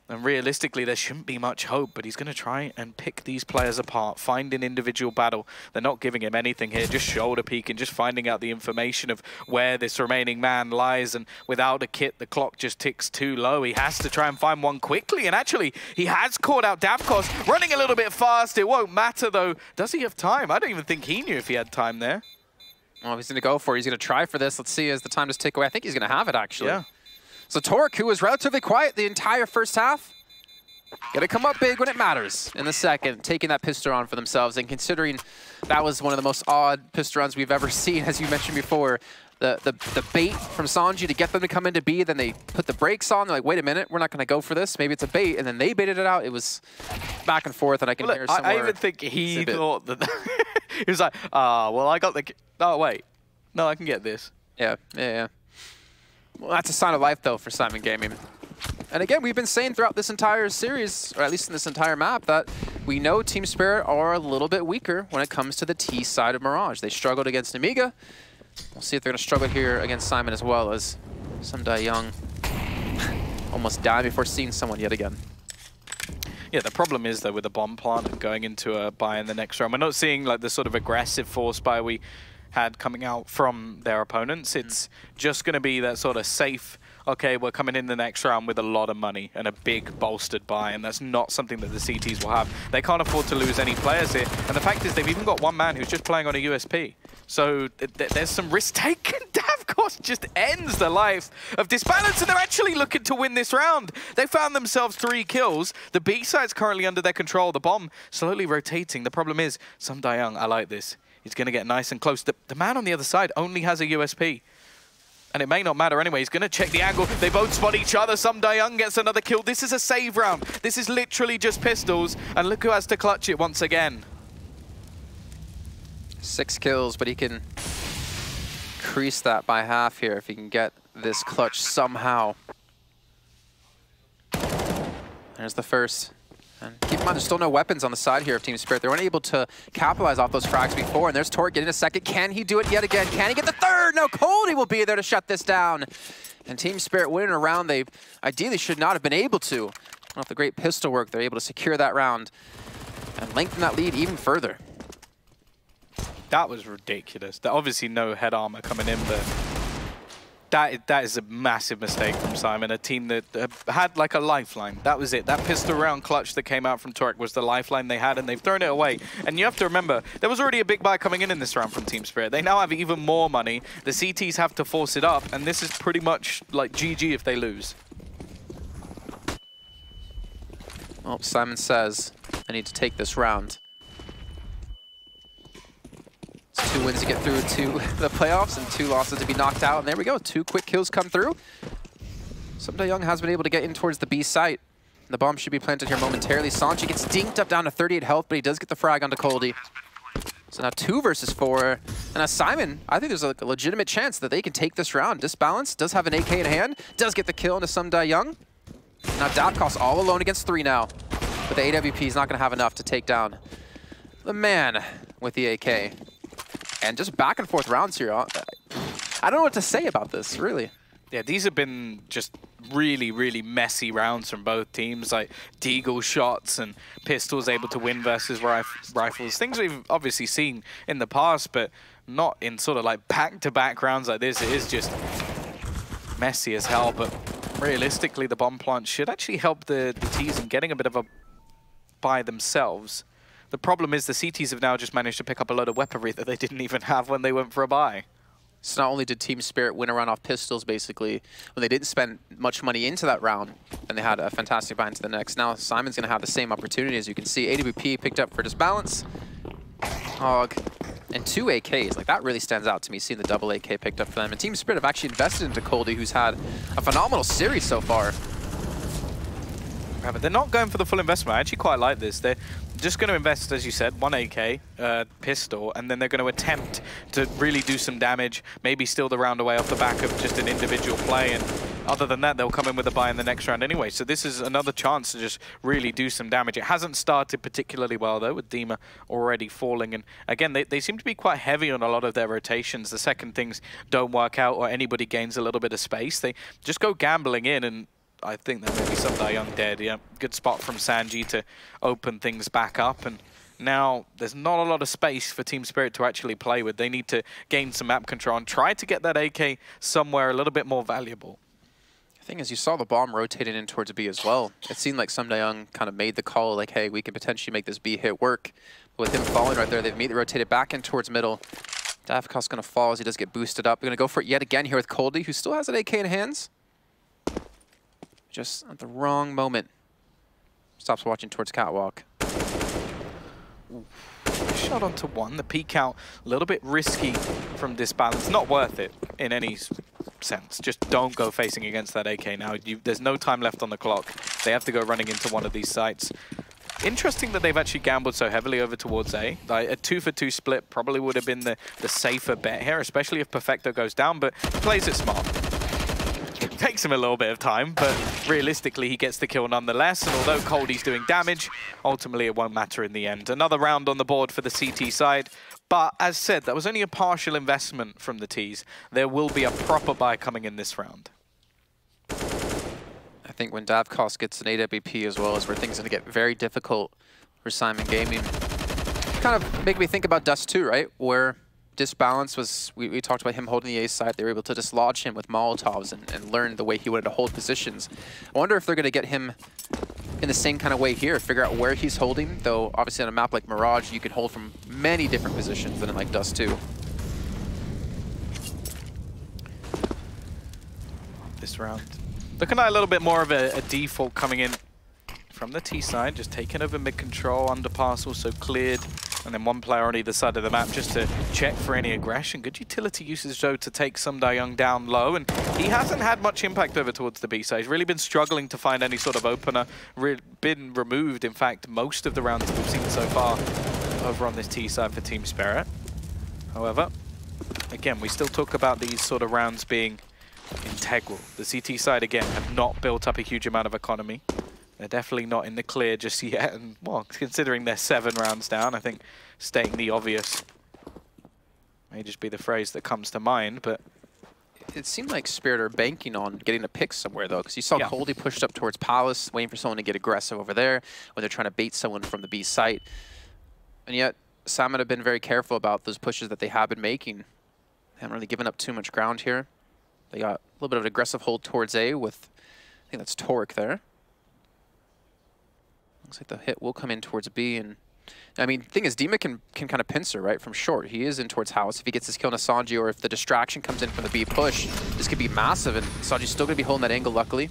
And realistically, there shouldn't be much hope, but he's going to try and pick these players apart, find an individual battle. They're not giving him anything here, just shoulder peeking, just finding out the information of where this remaining man lies. And without a kit, the clock just ticks too low. He has to try and find one quickly. And actually, he has caught out Davkos, running a little bit fast. It won't matter, though. Does he have time? I don't even think he knew if he had time there. Well, he's going to go for it. He's going to try for this. Let's see as the time does tick away. I think he's going to have it, actually. Yeah. So Torek, who was relatively quiet the entire first half, gonna come up big when it matters in the second, taking that pistol round for themselves. And considering that was one of the most odd pistol rounds we've ever seen, as you mentioned before, the bait from Sanji to get them to come into B, then they put the brakes on. They're like, wait a minute, we're not gonna go for this. Maybe it's a bait, and then they baited it out. It was back and forth, and I can hear somewhere. I even think he thought that he was like, well, I got the. Oh wait, no, I can get this. Yeah. Well, that's a sign of life, though, for Syman Gaming. And again, we've been saying throughout this entire series, or at least in this entire map, that we know Team Spirit are a little bit weaker when it comes to the T side of Mirage. They struggled against Nemiga. We'll see if they're going to struggle here against Syman as well, as Dayoung almost died before seeing someone yet again. Yeah, the problem is, though, with the bomb plant and going into a buy in the next round, we're not seeing like the sort of aggressive force buy we had coming out from their opponents. It's just going to be that sort of safe, okay, we're coming in the next round with a lot of money and a big bolstered buy, and that's not something that the CTs will have. They can't afford to lose any players here, and the fact is they've even got one man who's just playing on a USP. So there's some risk taken. Davkos just ends the life of Disbalance, and they're actually looking to win this round. They found themselves 3 kills. The B side's currently under their control. The bomb slowly rotating. The problem is, Dayoung, I like this. He's going to get nice and close. The man on the other side only has a USP. And it may not matter anyway. He's going to check the angle. They both spot each other. Dayoung gets another kill. This is a save round. This is literally just pistols. And look who has to clutch it once again. 6 kills, but he can increase that by half here if he can get this clutch somehow. There's the first. And keep in mind, there's still no weapons on the side here of Team Spirit. They weren't able to capitalize off those frags before, and there's Torek getting a second. Can he do it yet again? Can he get the third? No, Cody will be there to shut this down. And Team Spirit winning a round they ideally should not have been able to. Off the great pistol work, they're able to secure that round and lengthen that lead even further. That was ridiculous. There obviously no head armor coming in, but That is a massive mistake from Syman, a team that had like a lifeline. That was it. That pistol round clutch that came out from Torek was the lifeline they had, and they've thrown it away. And you have to remember, there was already a big buy coming in this round from Team Spirit. They now have even more money. The CTs have to force it up, and this is pretty much like GG if they lose. Well, Syman says, I need to take this round. It's 2 wins to get through to the playoffs and 2 losses to be knocked out. And there we go, 2 quick kills come through. Young has been able to get in towards the B site. The bomb should be planted here momentarily. Sanji gets dinked up down to 38 health, but he does get the frag onto Coldie. So now 2 versus 4. And as Syman, I think there's a legitimate chance that they can take this round. Disbalance does have an AK in hand, does get the kill into Young. Now Davkos all alone against 3 now. But the AWP is not going to have enough to take down the man with the AK. And just back and forth rounds here. I don't know what to say about this, really. Yeah, these have been just really, really messy rounds from both teams. Like Deagle shots and pistols able to win versus rifles. Things we've obviously seen in the past, but not in sort of like back-to-back rounds like this. It is just messy as hell, but realistically, the bomb plant should actually help the T's in getting a bit of a buy themselves. The problem is the CTs have now just managed to pick up a load of weaponry that they didn't even have when they went for a buy. So not only did Team Spirit win a round off pistols, basically, when they didn't spend much money into that round, and they had a fantastic buy into the next. Now Syman's going to have the same opportunity, as you can see. AWP picked up for Disbalance. Hog. And 2 AKs. Like, that really stands out to me, seeing the double AK picked up for them. And Team Spirit have actually invested into Coldie, who's had a phenomenal series so far. Yeah, but they're not going for the full investment. I actually quite like this. They're just going to invest, as you said, 1 AK, pistol, and then they're going to attempt to really do some damage, maybe steal the round away off the back of just an individual play, and other than that, they'll come in with a buy in the next round anyway. So this is another chance to just really do some damage. It hasn't started particularly well, though, with Dima already falling. And again, they seem to be quite heavy on a lot of their rotations. The second things don't work out or anybody gains a little bit of space, they just go gambling in, and I think there may be some Young dead. Yeah, good spot from Sanji to open things back up, and now there's not a lot of space for Team Spirit to actually play with. They need to gain some map control and try to get that AK somewhere a little bit more valuable. I think as you saw the bomb rotated in towards B as well, it seemed like Young kind of made the call, like, hey, we can potentially make this B hit work. But with him falling right there, they've immediately rotated back in towards middle. Davkos going to fall as he does get boosted up. We're going to go for it yet again here with Coldie, who still has an AK in hands. Just at the wrong moment. Stops watching towards Catwalk. Ooh. Shot onto 1. The peek out, a little bit risky from Disbalance. Not worth it in any sense. Just don't go facing against that AK now. There's no time left on the clock. They have to go running into one of these sites. Interesting that they've actually gambled so heavily over towards A. Like a 2-for-2 split probably would have been the safer bet here, especially if Perfecto goes down, but he plays it smart. Takes him a little bit of time, but realistically he gets the kill nonetheless, and although Coldie's doing damage, ultimately it won't matter in the end. Another round on the board for the CT side, but as said, that was only a partial investment from the Ts. There will be a proper buy coming in this round. I think when Davkos gets an AWP as well is where things are going to get very difficult for Syman Gaming. Kind of make me think about Dust 2, right? Where Disbalance was, we talked about him holding the A side. They were able to dislodge him with Molotovs and learn the way he wanted to hold positions. I wonder if they're going to get him in the same kind of way here, figure out where he's holding, though obviously on a map like Mirage, you can hold from many different positions than in like Dust 2. This round. Looking at a little bit more of a default coming in from the T side, just taking over mid control, underpass also cleared. And then 1 player on either side of the map just to check for any aggression. Good utility usage, though, to take Young down low. And he hasn't had much impact over towards the B side. He's really been struggling to find any sort of opener. Been removed, in fact, most of the rounds that we've seen so far over on this T side for Team Spirit. However, again, we still talk about these sort of rounds being integral. The CT side, again, have not built up a huge amount of economy. They're definitely not in the clear just yet, and well, considering they're 7 rounds down, I think stating the obvious may just be the phrase that comes to mind, but it seemed like Spirit are banking on getting a pick somewhere, though, because you saw Coldie pushed up towards Palace, waiting for someone to get aggressive over there, when they're trying to bait someone from the B site. And yet, Syman have been very careful about those pushes that they have been making. They haven't really given up too much ground here. They got a little bit of an aggressive hold towards A with, I think that's Torque there. Looks like the hit will come in towards B. And I mean, the thing is, Dima can kind of pincer, right, from short. He is in towards House. If he gets his kill on Asanji, or if the distraction comes in from the B push, this could be massive. And Asanji's still going to be holding that angle, luckily.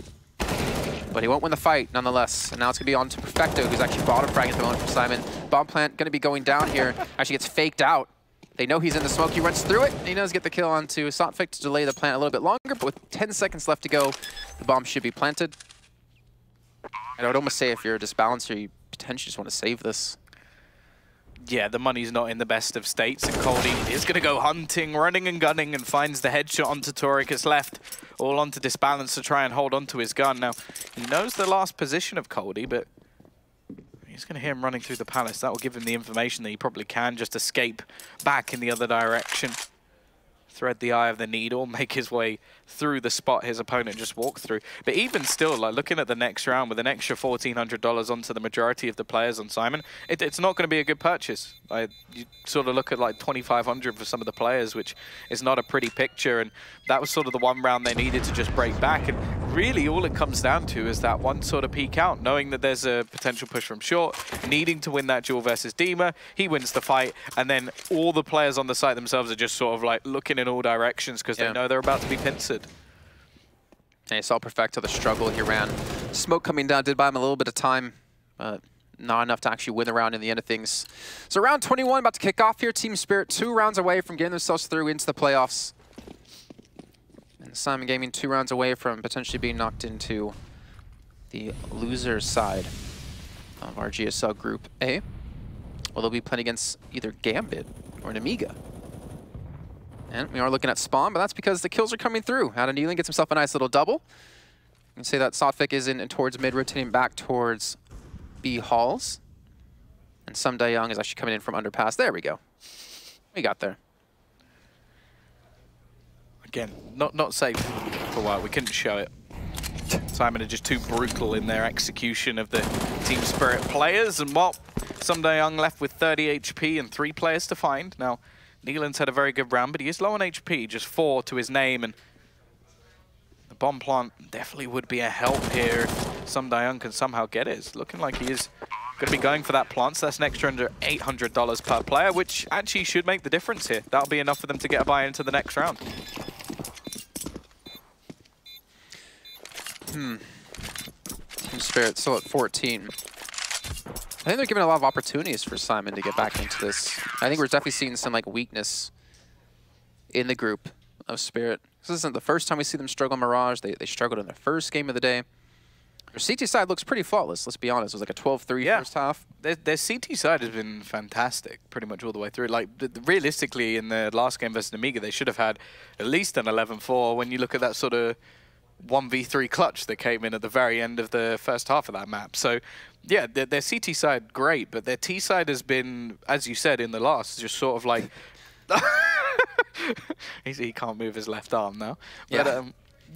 But he won't win the fight, nonetheless. And now it's going to be on to Perfecto, who's actually bottom fragging at the moment from Syman. Bomb plant going to be going down here. Actually gets faked out. They know he's in the smoke. He runs through it. And he does get the kill onto Sotfik to delay the plant a little bit longer. But with 10 seconds left to go, the bomb should be planted. And I would almost say if you're a disbalancer, you potentially just want to save this. Yeah, the money's not in the best of states, and Coldy is going to go hunting, running and gunning, and finds the headshot onto Torek. It's left all onto Disbalance to try and hold onto his gun. Now, he knows the last position of Coldy, but he's going to hear him running through the palace. That will give him the information that he probably can just escape back in the other direction. Thread the eye of the needle, make his way through the spot his opponent just walked through. But even still, like looking at the next round with an extra $1,400 onto the majority of the players on Syman, it's not going to be a good purchase. You sort of look at like $2,500 for some of the players, which is not a pretty picture. And that was sort of the one round they needed to just break back. And really all it comes down to is that one sort of peek out, knowing that there's a potential push from short, needing to win that duel versus Dima. He wins the fight, and then all the players on the site themselves are just sort of like looking in all directions because they know they're about to be pincered. And you saw Perfecto, the struggle he ran. Smoke coming down did buy him a little bit of time, but not enough to actually win the round in the end of things. So round 21 about to kick off here. Team Spirit 2 rounds away from getting themselves through into the playoffs. And Syman Gaming 2 rounds away from potentially being knocked into the loser side of our GSL Group A. Well, they'll be playing against either Gambit or an Amiga. And we are looking at Spawn, but that's because the kills are coming through. Adam Nealon gets himself a nice little double. You can say that Sotfik is in towards mid, rotating back towards B Halls. And Sum Dae-young is actually coming in from underpass. There we go. We got there. Again, not safe for a while. We couldn't show it. Syman are just too brutal in their execution of the Team Spirit players. And what? Sum Dae-young left with 30 HP and 3 players to find. Now, Nealon's had a very good round, but he is low on HP, just 4 to his name, and the bomb plant definitely would be a help here if Sum Dae-young can somehow get it. It's looking like he is going to be going for that plant, so that's an extra under $800 per player, which actually should make the difference here. That'll be enough for them to get a buy into the next round. Team Spirit still at 14. I think they're giving a lot of opportunities for Syman to get back into this. I think we're definitely seeing some like weakness in the group of Spirit. This isn't the first time we see them struggle in Mirage. They struggled in their first game of the day. Their CT side looks pretty flawless, let's be honest. It was like a 12-3 first half. Their CT side has been fantastic pretty much all the way through. Like, realistically, in the last game versus Amiga, they should have had at least an 11-4 when you look at that sort of 1v3 clutch that came in at the very end of the first half of that map. So, yeah, their CT side, great, but their T side has been, as you said in the last, just sort of like... he can't move his left arm now. But,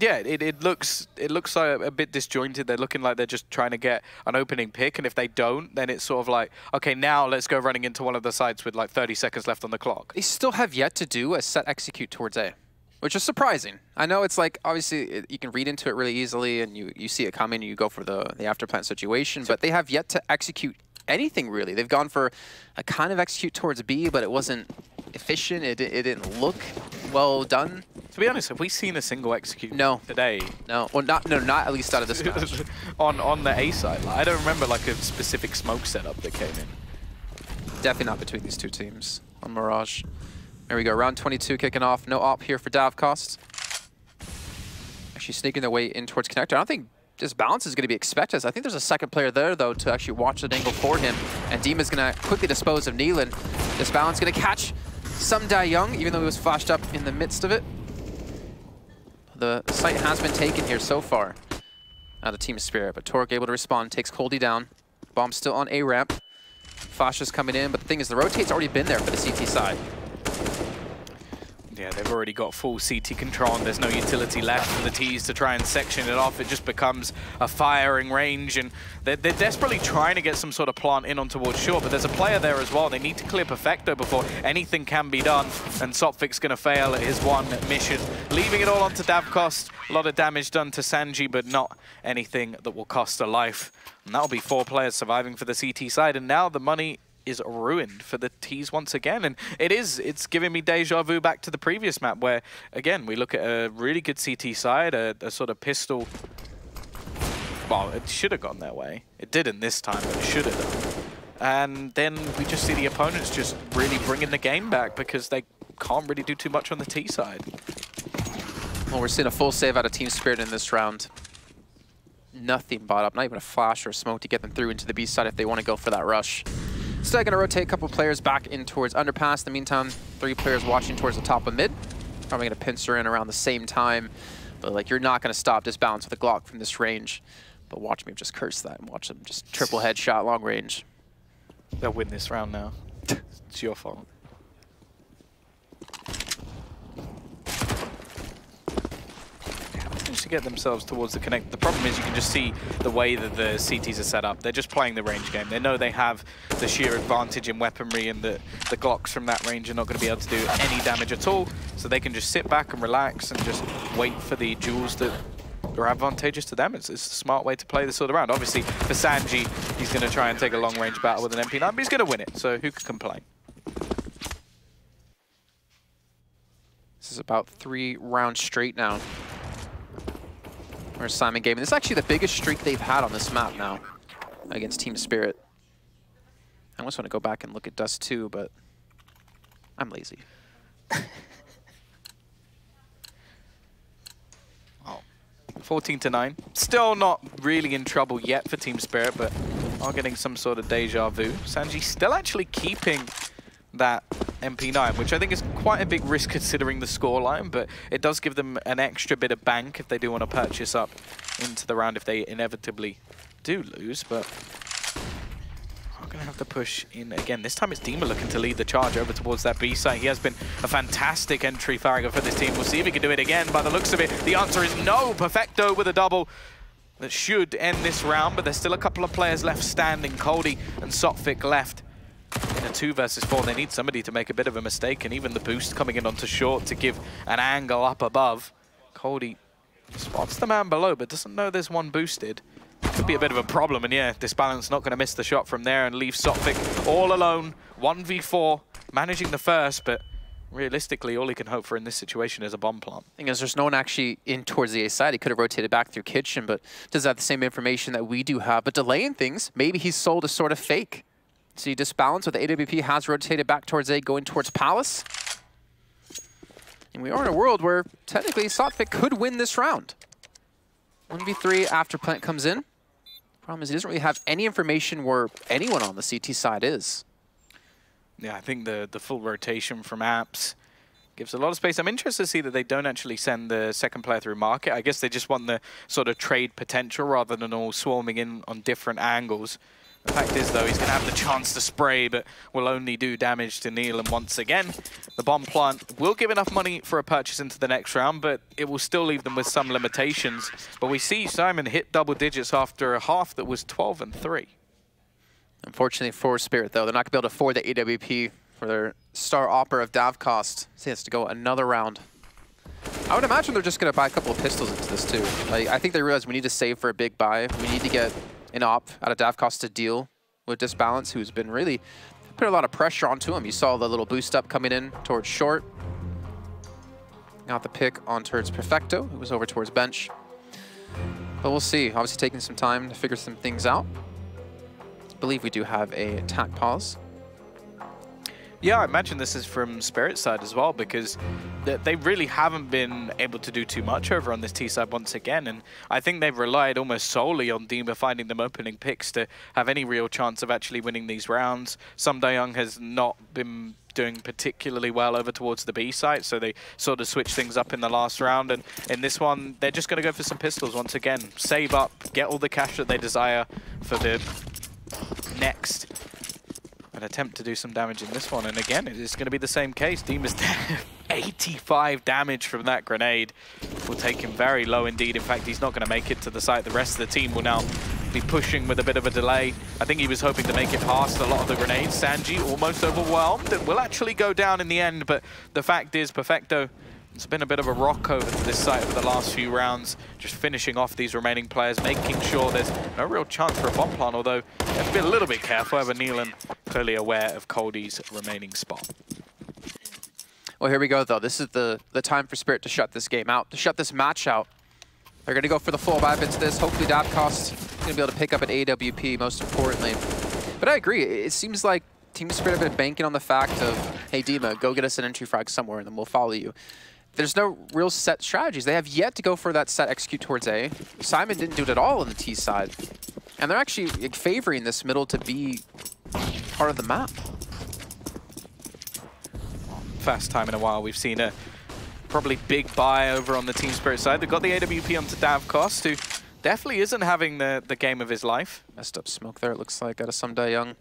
yeah, it looks like a bit disjointed. They're looking like they're just trying to get an opening pick, and if they don't, then it's sort of like, okay, now let's go running into one of the sides with like 30 seconds left on the clock. They still have yet to do a set execute towards A, which is surprising. I know it's like, obviously, you can read into it really easily, and you see it coming, and you go for the afterplant situation, but they have yet to execute anything, really. They've gone for a kind of execute towards B, but it wasn't efficient. It didn't look well done. To be honest, have we seen a single execute today? No. Well, not at least out of this match. on the A side. Like, I don't remember like a specific smoke setup that came in. Definitely not between these two teams on Mirage. There we go, round 22 kicking off. No op here for Davcost. Actually sneaking their way in towards Connector. I don't think this balance is going to be expected. I think there's a second player there, though, to actually watch the angle for him. And Dima's going to quickly dispose of Nealon. This balance going to catch Sum Dae-young, even though he was flashed up in the midst of it. The site has been taken here so far out of Team Spirit, but Torque able to respond, takes Coldy down. Bomb still on A ramp. Fasha's coming in, but the thing is, the rotate's already been there for the CT side. Yeah, they've already got full CT control and there's no utility left for the T's to try and section it off. It just becomes a firing range, and they're desperately trying to get some sort of plant in on towards short, but there's a player there as well. They need to clear Perfecto before anything can be done, and Sopvik's going to fail at his one mission, leaving it all onto Davkost. A lot of damage done to Sanji, but not anything that will cost a life. And that'll be 4 players surviving for the CT side, and now the money is ruined for the T's once again. And it's giving me deja vu back to the previous map where, again, we look at a really good CT side, a sort of pistol. Well, it should have gone their way. It didn't this time, but it should have done. And then we just see the opponents just really bringing the game back because they can't really do too much on the T side. Well, we're seeing a full save out of Team Spirit in this round. Nothing bought up, not even a flash or a smoke to get them through into the B side if they want to go for that rush. Still going to rotate a couple players back in towards underpass. In the meantime, 3 players watching towards the top of mid. Probably going to pincer in around the same time. But like, you're not going to stop this balance with a Glock from this range. But watch me just curse that and watch them just triple headshot long range. They'll win this round now. It's your fault. To get themselves towards the connect. The problem is you can just see the way that the CTs are set up. They're just playing the range game. They know they have the sheer advantage in weaponry, and the Glocks from that range are not going to be able to do any damage at all. So they can just sit back and relax and just wait for the duels that are advantageous to them. It's a smart way to play this sort of round. Obviously, for Sanji, he's going to try and take a long range battle with an MP9, but he's going to win it. So who could complain? This is about 3 rounds straight now. Where's Syman gaming? This is actually the biggest streak they've had on this map now against Team Spirit. I almost want to go back and look at Dust 2, but I'm lazy. Oh, 14-9. Still not really in trouble yet for Team Spirit, but are getting some sort of deja vu. Sanji still actually keeping that MP9, which I think is quite a big risk considering the scoreline, but it does give them an extra bit of bank if they do want to purchase up into the round if they inevitably do lose. But I'm going to have to push in again. This time it's Dima looking to lead the charge over towards that B site. He has been a fantastic entry Farragut for this team. We'll see if he can do it again. By the looks of it, the answer is no. Perfecto with a double. That should end this round, but there's still a couple of players left standing. Coldie and Sotvik left. In a 2 versus 4, they need somebody to make a bit of a mistake, and even the boost coming in onto short to give an angle up above. Coldie spots the man below, but doesn't know there's one boosted. Could be a bit of a problem, and yeah, Disbalance not going to miss the shot from there and leave Sotvik all alone. 1v4, managing the first, but realistically, all he can hope for in this situation is a bomb plant. Thing is, there's no one actually in towards the A side. He could have rotated back through Kitchen, but does have the same information that we do have, but delaying things. Maybe he's sold a sort of fake. See, Disbalance with the AWP has rotated back towards A, going towards Palace. And we are in a world where, technically, Sotvik could win this round. 1v3 after plant comes in. Problem is, he doesn't really have any information where anyone on the CT side is. Yeah, I think the full rotation from Apps gives a lot of space. I'm interested to see that they don't actually send the second player through market. I guess they just want the sort of trade potential rather than all swarming in on different angles. The fact is, though, he's going to have the chance to spray, but will only do damage to Neil. And once again, the bomb plant will give enough money for a purchase into the next round, but it will still leave them with some limitations. But we see Syman hit double digits after a half that was 12-3. Unfortunately for Spirit, though, they're not going to be able to afford the AWP for their star opera of Davkost. So he has to go another round. I would imagine they're just going to buy a couple of pistols into this, too. Like, I think they realize we need to save for a big buy. We need to get an op out of Davkost to deal with Disbalance, who's been really put a lot of pressure onto him. You saw the little boost up coming in towards short. Got the pick on towards Perfecto, who was over towards bench. But we'll see. Obviously taking some time to figure some things out. I believe we do have a attack pause. Yeah, I imagine this is from Spirit's side as well, because they really haven't been able to do too much over on this T side once again, and I think they've relied almost solely on Dima finding them opening picks to have any real chance of actually winning these rounds. Dayoung has not been doing particularly well over towards the B site, so they sort of switched things up in the last round, and in this one, they're just going to go for some pistols once again. Save up, get all the cash that they desire for the next. An attempt to do some damage in this one, and again, it is going to be the same case. Dima's 85 damage from that grenade will take him very low indeed. In fact, he's not going to make it to the site. The rest of the team will now be pushing with a bit of a delay. I think he was hoping to make it past a lot of the grenades. Sanji almost overwhelmed and will actually go down in the end, but the fact is, Perfecto, it's been a bit of a rock over to this site over the last few rounds, just finishing off these remaining players, making sure there's no real chance for a bomb plant, although you have to be a little bit careful. Ever Nealon clearly aware of Coldie's remaining spot. Well, here we go, though. This is the time for Spirit to shut this game out, to shut this match out. They're going to go for the full vibe into this. Hopefully Davkos is going to be able to pick up an AWP, most importantly. But I agree. It seems like Team Spirit have been banking on the fact of, hey, Dima, go get us an entry frag somewhere, and then we'll follow you. There's no real set strategies. They have yet to go for that set execute towards A. Syman didn't do it at all on the T side. And they're actually favoring this middle to be part of the map. First time in a while we've seen a probably big buy over on the Team Spirit side. They've got the AWP onto Davkos, who definitely isn't having the game of his life. Messed up smoke there, it looks like, out of Sumdae.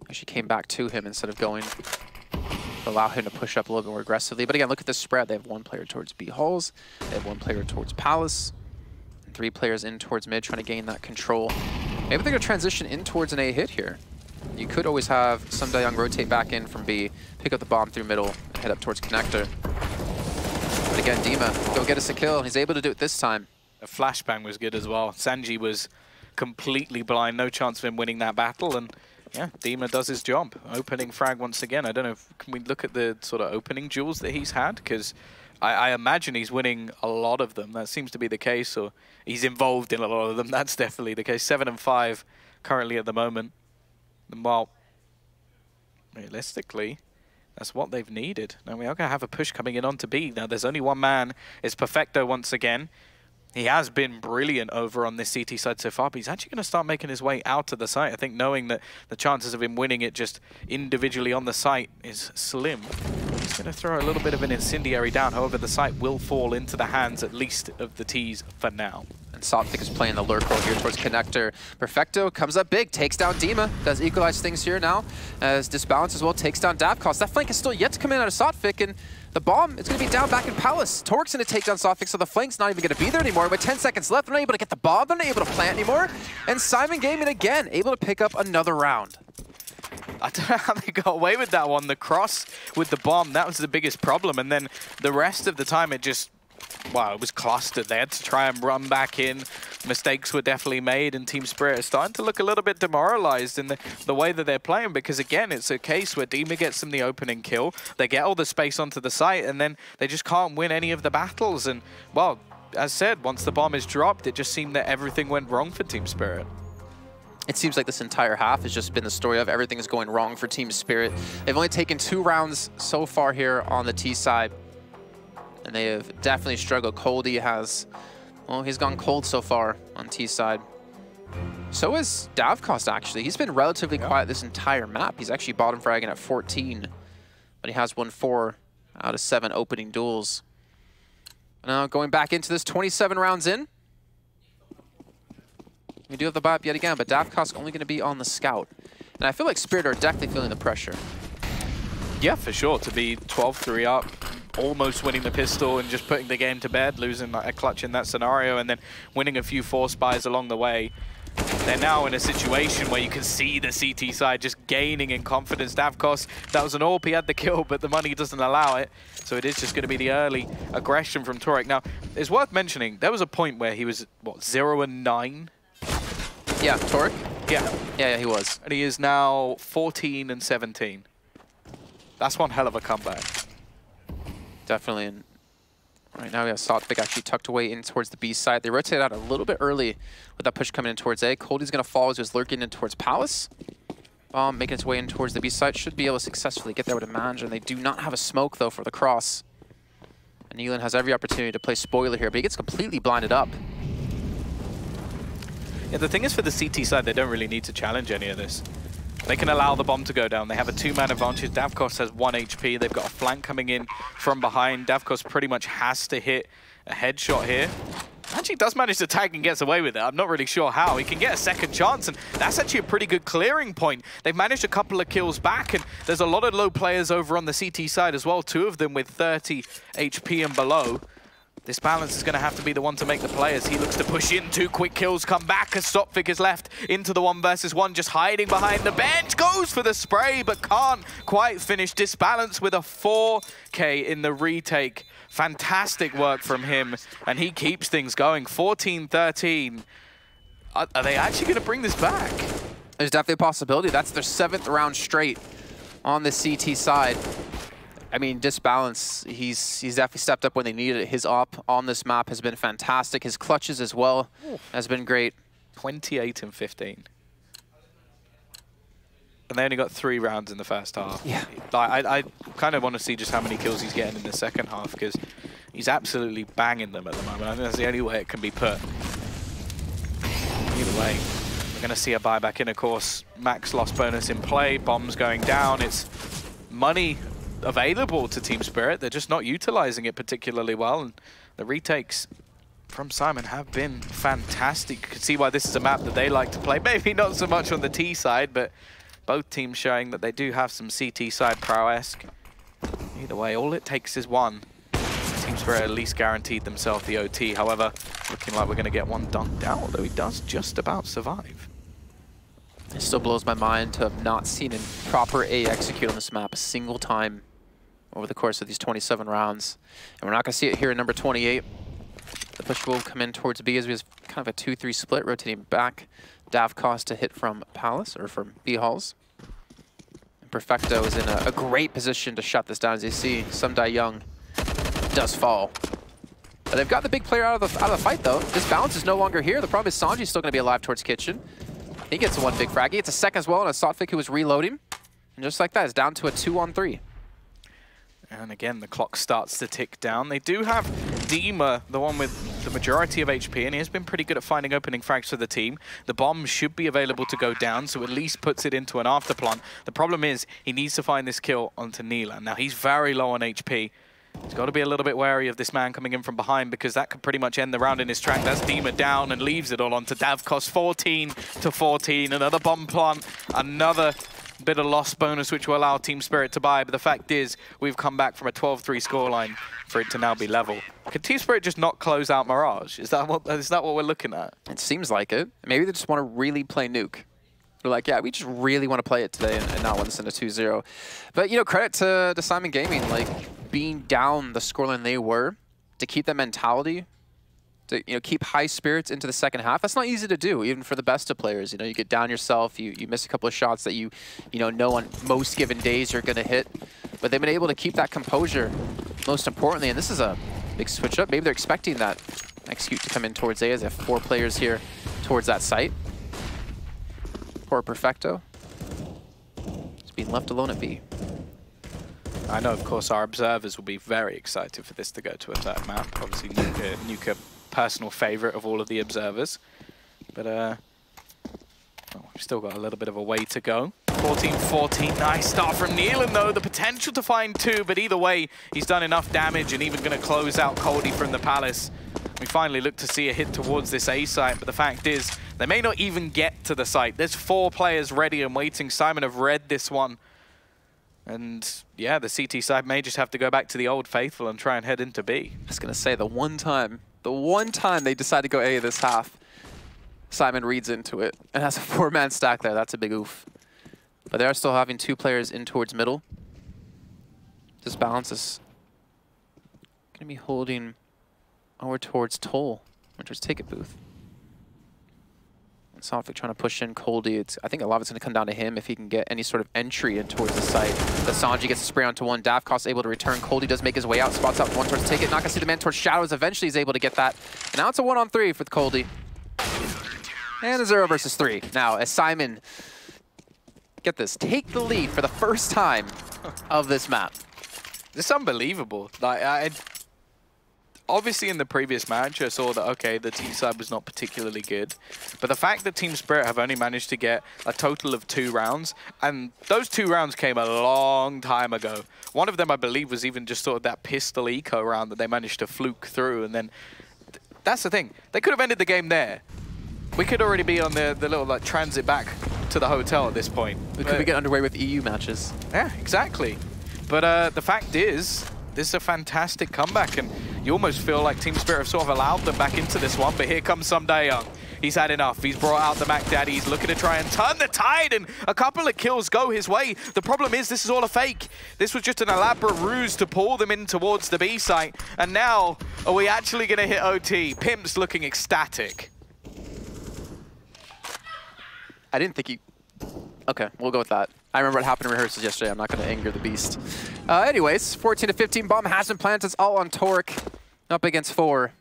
Actually came back to him instead of going to allow him to push up a little bit more aggressively. But again, look at this spread. They have one player towards B halls, they have one player towards Palace, and 3 players in towards mid trying to gain that control. Maybe they're going to transition in towards an A hit here. You could always have Sumdae rotate back in from B, pick up the bomb through middle, and head up towards connector. But again, Dima, go get us a kill. He's able to do it this time. A flashbang was good as well. Sanji was completely blind, no chance of him winning that battle, and yeah, Dima does his job. Opening frag once again. I don't know, can we look at the sort of opening duels that he's had? Because I imagine he's winning a lot of them. That seems to be the case, or he's involved in a lot of them. That's definitely the case. 7 and 5 currently at the moment. And well, realistically, that's what they've needed. Now we are going to have a push coming in onto B. Now there's only one man. It's Perfecto once again. He has been brilliant over on this CT side so far, but he's actually going to start making his way out of the site. I think knowing that the chances of him winning it just individually on the site is slim. He's going to throw a little bit of an incendiary down. However, the site will fall into the hands, at least, of the T's for now. And Soptic is playing the lurk role here towards connector. Perfecto comes up big, takes down Dima, does equalize things here now, as Disbalance as well takes down Davkos. That flank is still yet to come in out of Soptic, and the bomb is going to be down back in Palace. Torque's going to take down Soptic, so the flank's not even going to be there anymore. With 10 seconds left, they're not able to get the bomb, they're not able to plant anymore. And Syman Gaming again, able to pick up another round. I don't know how they got away with that one. The cross with the bomb, that was the biggest problem. And then the rest of the time, it just, wow, it was clustered. They had to try and run back in. Mistakes were definitely made, and Team Spirit is starting to look a little bit demoralized in the way that they're playing, because again, it's a case where Dima gets them the opening kill, they get all the space onto the site, and then they just can't win any of the battles. And, well, as said, once the bomb is dropped, it just seemed that everything went wrong for Team Spirit. It seems like this entire half has just been the story of everything is going wrong for Team Spirit. They've only taken 2 rounds so far here on the T side, and they have definitely struggled. Coldie has, well, he's gone cold so far on T side. So is Davkos, actually. He's been relatively quiet this entire map. He's actually bottom fragging at 14, but he has won 4 out of 7 opening duels. Now going back into this, 27 rounds in. We do have the buy up yet again, but Davkos only going to be on the scout. And I feel like Spirit are definitely feeling the pressure. Yeah, for sure. To be 12-3 up, almost winning the pistol and just putting the game to bed, losing a clutch in that scenario, and then winning a few force buys along the way. They're now in a situation where you can see the CT side just gaining in confidence. Davkos, that was an AWP, he had the kill, but the money doesn't allow it. So it is just going to be the early aggression from Torek. Now, it's worth mentioning, there was a point where he was, what, 0 and 9? Yeah, Torek? Yeah, he was. And he is now 14 and 17. That's one hell of a comeback. Definitely. And right now we have Soptic actually tucked away in towards the B side. They rotate out a little bit early with that push coming in towards A. Coldie's going to fall as he was lurking in towards Palace. Bomb making its way in towards the B side. Should be able to successfully get there with a manager. And they do not have a smoke, though, for the cross. And Nealon has every opportunity to play spoiler here, but he gets completely blinded up. Yeah, the thing is, for the CT side, they don't really need to challenge any of this. They can allow the bomb to go down. They have a 2-man advantage. Davkos has 1 HP. They've got a flank coming in from behind. Davkos pretty much has to hit a headshot here. actually does manage to tag and gets away with it. I'm not really sure how. He can get a second chance, and that's actually a pretty good clearing point. They've managed a couple of kills back, and there's a lot of low players over on the CT side as well, 2 of them with 30 HP and below. This balance is going to have to be the one to make the players. He looks to push in, 2 quick kills come back as Stopvik is left into the 1 versus 1, just hiding behind the bench. Goes for the spray, but can't quite finish. Disbalance with a 4K in the retake. Fantastic work from him, and he keeps things going. 14-13. Are they actually going to bring this back? There's definitely a possibility. That's their 7th round straight on the CT side. I mean, Disbalance, he's definitely stepped up when they needed it. His op on this map has been fantastic. His clutches as well has been great. 28 and 15. And they only got 3 rounds in the first half. Yeah. I kind of want to see just how many kills he's getting in the second half, because he's absolutely banging them at the moment. I think that's the only way it can be put. Either way, we're going to see a buyback in, of course. Max loss bonus in play, bombs going down. It's money available to Team Spirit. They're just not utilizing it particularly well, and the retakes from Syman have been fantastic. You can see why this is a map that they like to play. Maybe not so much on the T side, but both teams showing that they do have some CT side prowess. Either way, all it takes is one. Team Spirit at least guaranteed themselves the OT. However, looking like we're going to get one dunked out, although he does just about survive. It still blows my mind to have not seen a proper A execute on this map a single time over the course of these 27 rounds. And we're not going to see it here in number 28. The push will come in towards B as we have kind of a 2-3 split, rotating back. Davkos to hit from Palace, or from B Halls. And Perfecto is in a great position to shut this down. As you see, Sumdai Young does fall. But they've got the big player out of the fight, though. This balance is no longer here. The problem is Sanji's still going to be alive towards Kitchen. He gets 1 big frag. He gets a second as well on a Stopvik who was reloading. And just like that, it's down to a 2-on-3. And again, the clock starts to tick down. They do have Dima, the one with the majority of HP, and he has been pretty good at finding opening frags for the team. The bomb should be available to go down, so at least puts it into an afterplant. The problem is he needs to find this kill onto Neela. Now, he's very low on HP. He's got to be a little bit wary of this man coming in from behind, because that could pretty much end the round in his track. That's Dima down and leaves it all onto Davkos. 14-14. Another bomb plant, another bit of loss bonus, which will allow Team Spirit to buy. But the fact is, we've come back from a 12-3 scoreline for it to now be level. Could Team Spirit just not close out Mirage? Is that what we're looking at? It seems like it. Maybe they just want to really play Nuke. They're like, yeah, we just really want to play it today and not want to send a 2-0. But, you know, credit to Syman Gaming, like, being down the scoreline they were, to keep that mentality, to, you know, keep high spirits into the second half. That's not easy to do, even for the best of players. You know, you get down yourself, you miss a couple of shots that you know on most given days you're going to hit. But they've been able to keep that composure, most importantly. And this is a big switch up. Maybe they're expecting that execute to come in towards A, as they have 4 players here towards that site. Poor Perfecto. He's being left alone at B. I know, of course, our observers will be very excited for this to go to a third map. Obviously, Nuka personal favorite of all of the observers. But well, we've still got a little bit of a way to go. 14-14, nice start from Neelan, though. The potential to find 2, but either way, he's done enough damage and even going to close out Coldie from the Palace. We finally look to see a hit towards this A site, but the fact is, they may not even get to the site. There's 4 players ready and waiting. Syman have read this one. And yeah, the CT side may just have to go back to the old faithful and try and head into B. I was going to say, the one time they decide to go A this half, Syman reads into it and has a 4-man stack there. That's a big oof. But they are still having 2 players in towards middle. This balance is going to be holding over towards Toll, which was Ticket Booth. Sophic trying to push in Coldie. I think a lot of it's going to come down to him if he can get any sort of entry in towards the site. But Sanji gets a spray onto 1. Davkos able to return. Coldie does make his way out. Spots out 1 towards Ticket. Not going to see the man towards Shadows. Eventually he's able to get that. And now it's a 1-on-3 with Coldie. And a 0 versus 3. Now as Syman, get this, take the lead for the first time of this map. This is unbelievable. Like, obviously, in the previous match, I saw that, okay, the team side was not particularly good. But the fact that Team Spirit have only managed to get a total of 2 rounds, and those 2 rounds came a long time ago. One of them, I believe, was even just sort of that pistol eco round that they managed to fluke through. And then That's the thing. They could have ended the game there. We could already be on the little like transit back to the hotel at this point. We could get underway with EU matches. Yeah, exactly. But the fact is, this is a fantastic comeback, and you almost feel like Team Spirit have sort of allowed them back into this one, but here comes Syman. He's had enough. He's brought out the Mac Daddy. He's looking to try and turn the tide, and a couple of kills go his way. The problem is this is all a fake. This was just an elaborate ruse to pull them in towards the B site, and now are we actually going to hit OT? Pimp's looking ecstatic. I didn't think he... Okay, we'll go with that. I remember what happened in rehearsals yesterday. I'm not going to anger the beast. Anyways, 14 to 15. Bomb has been planted. It's all on Torque. Up against 4.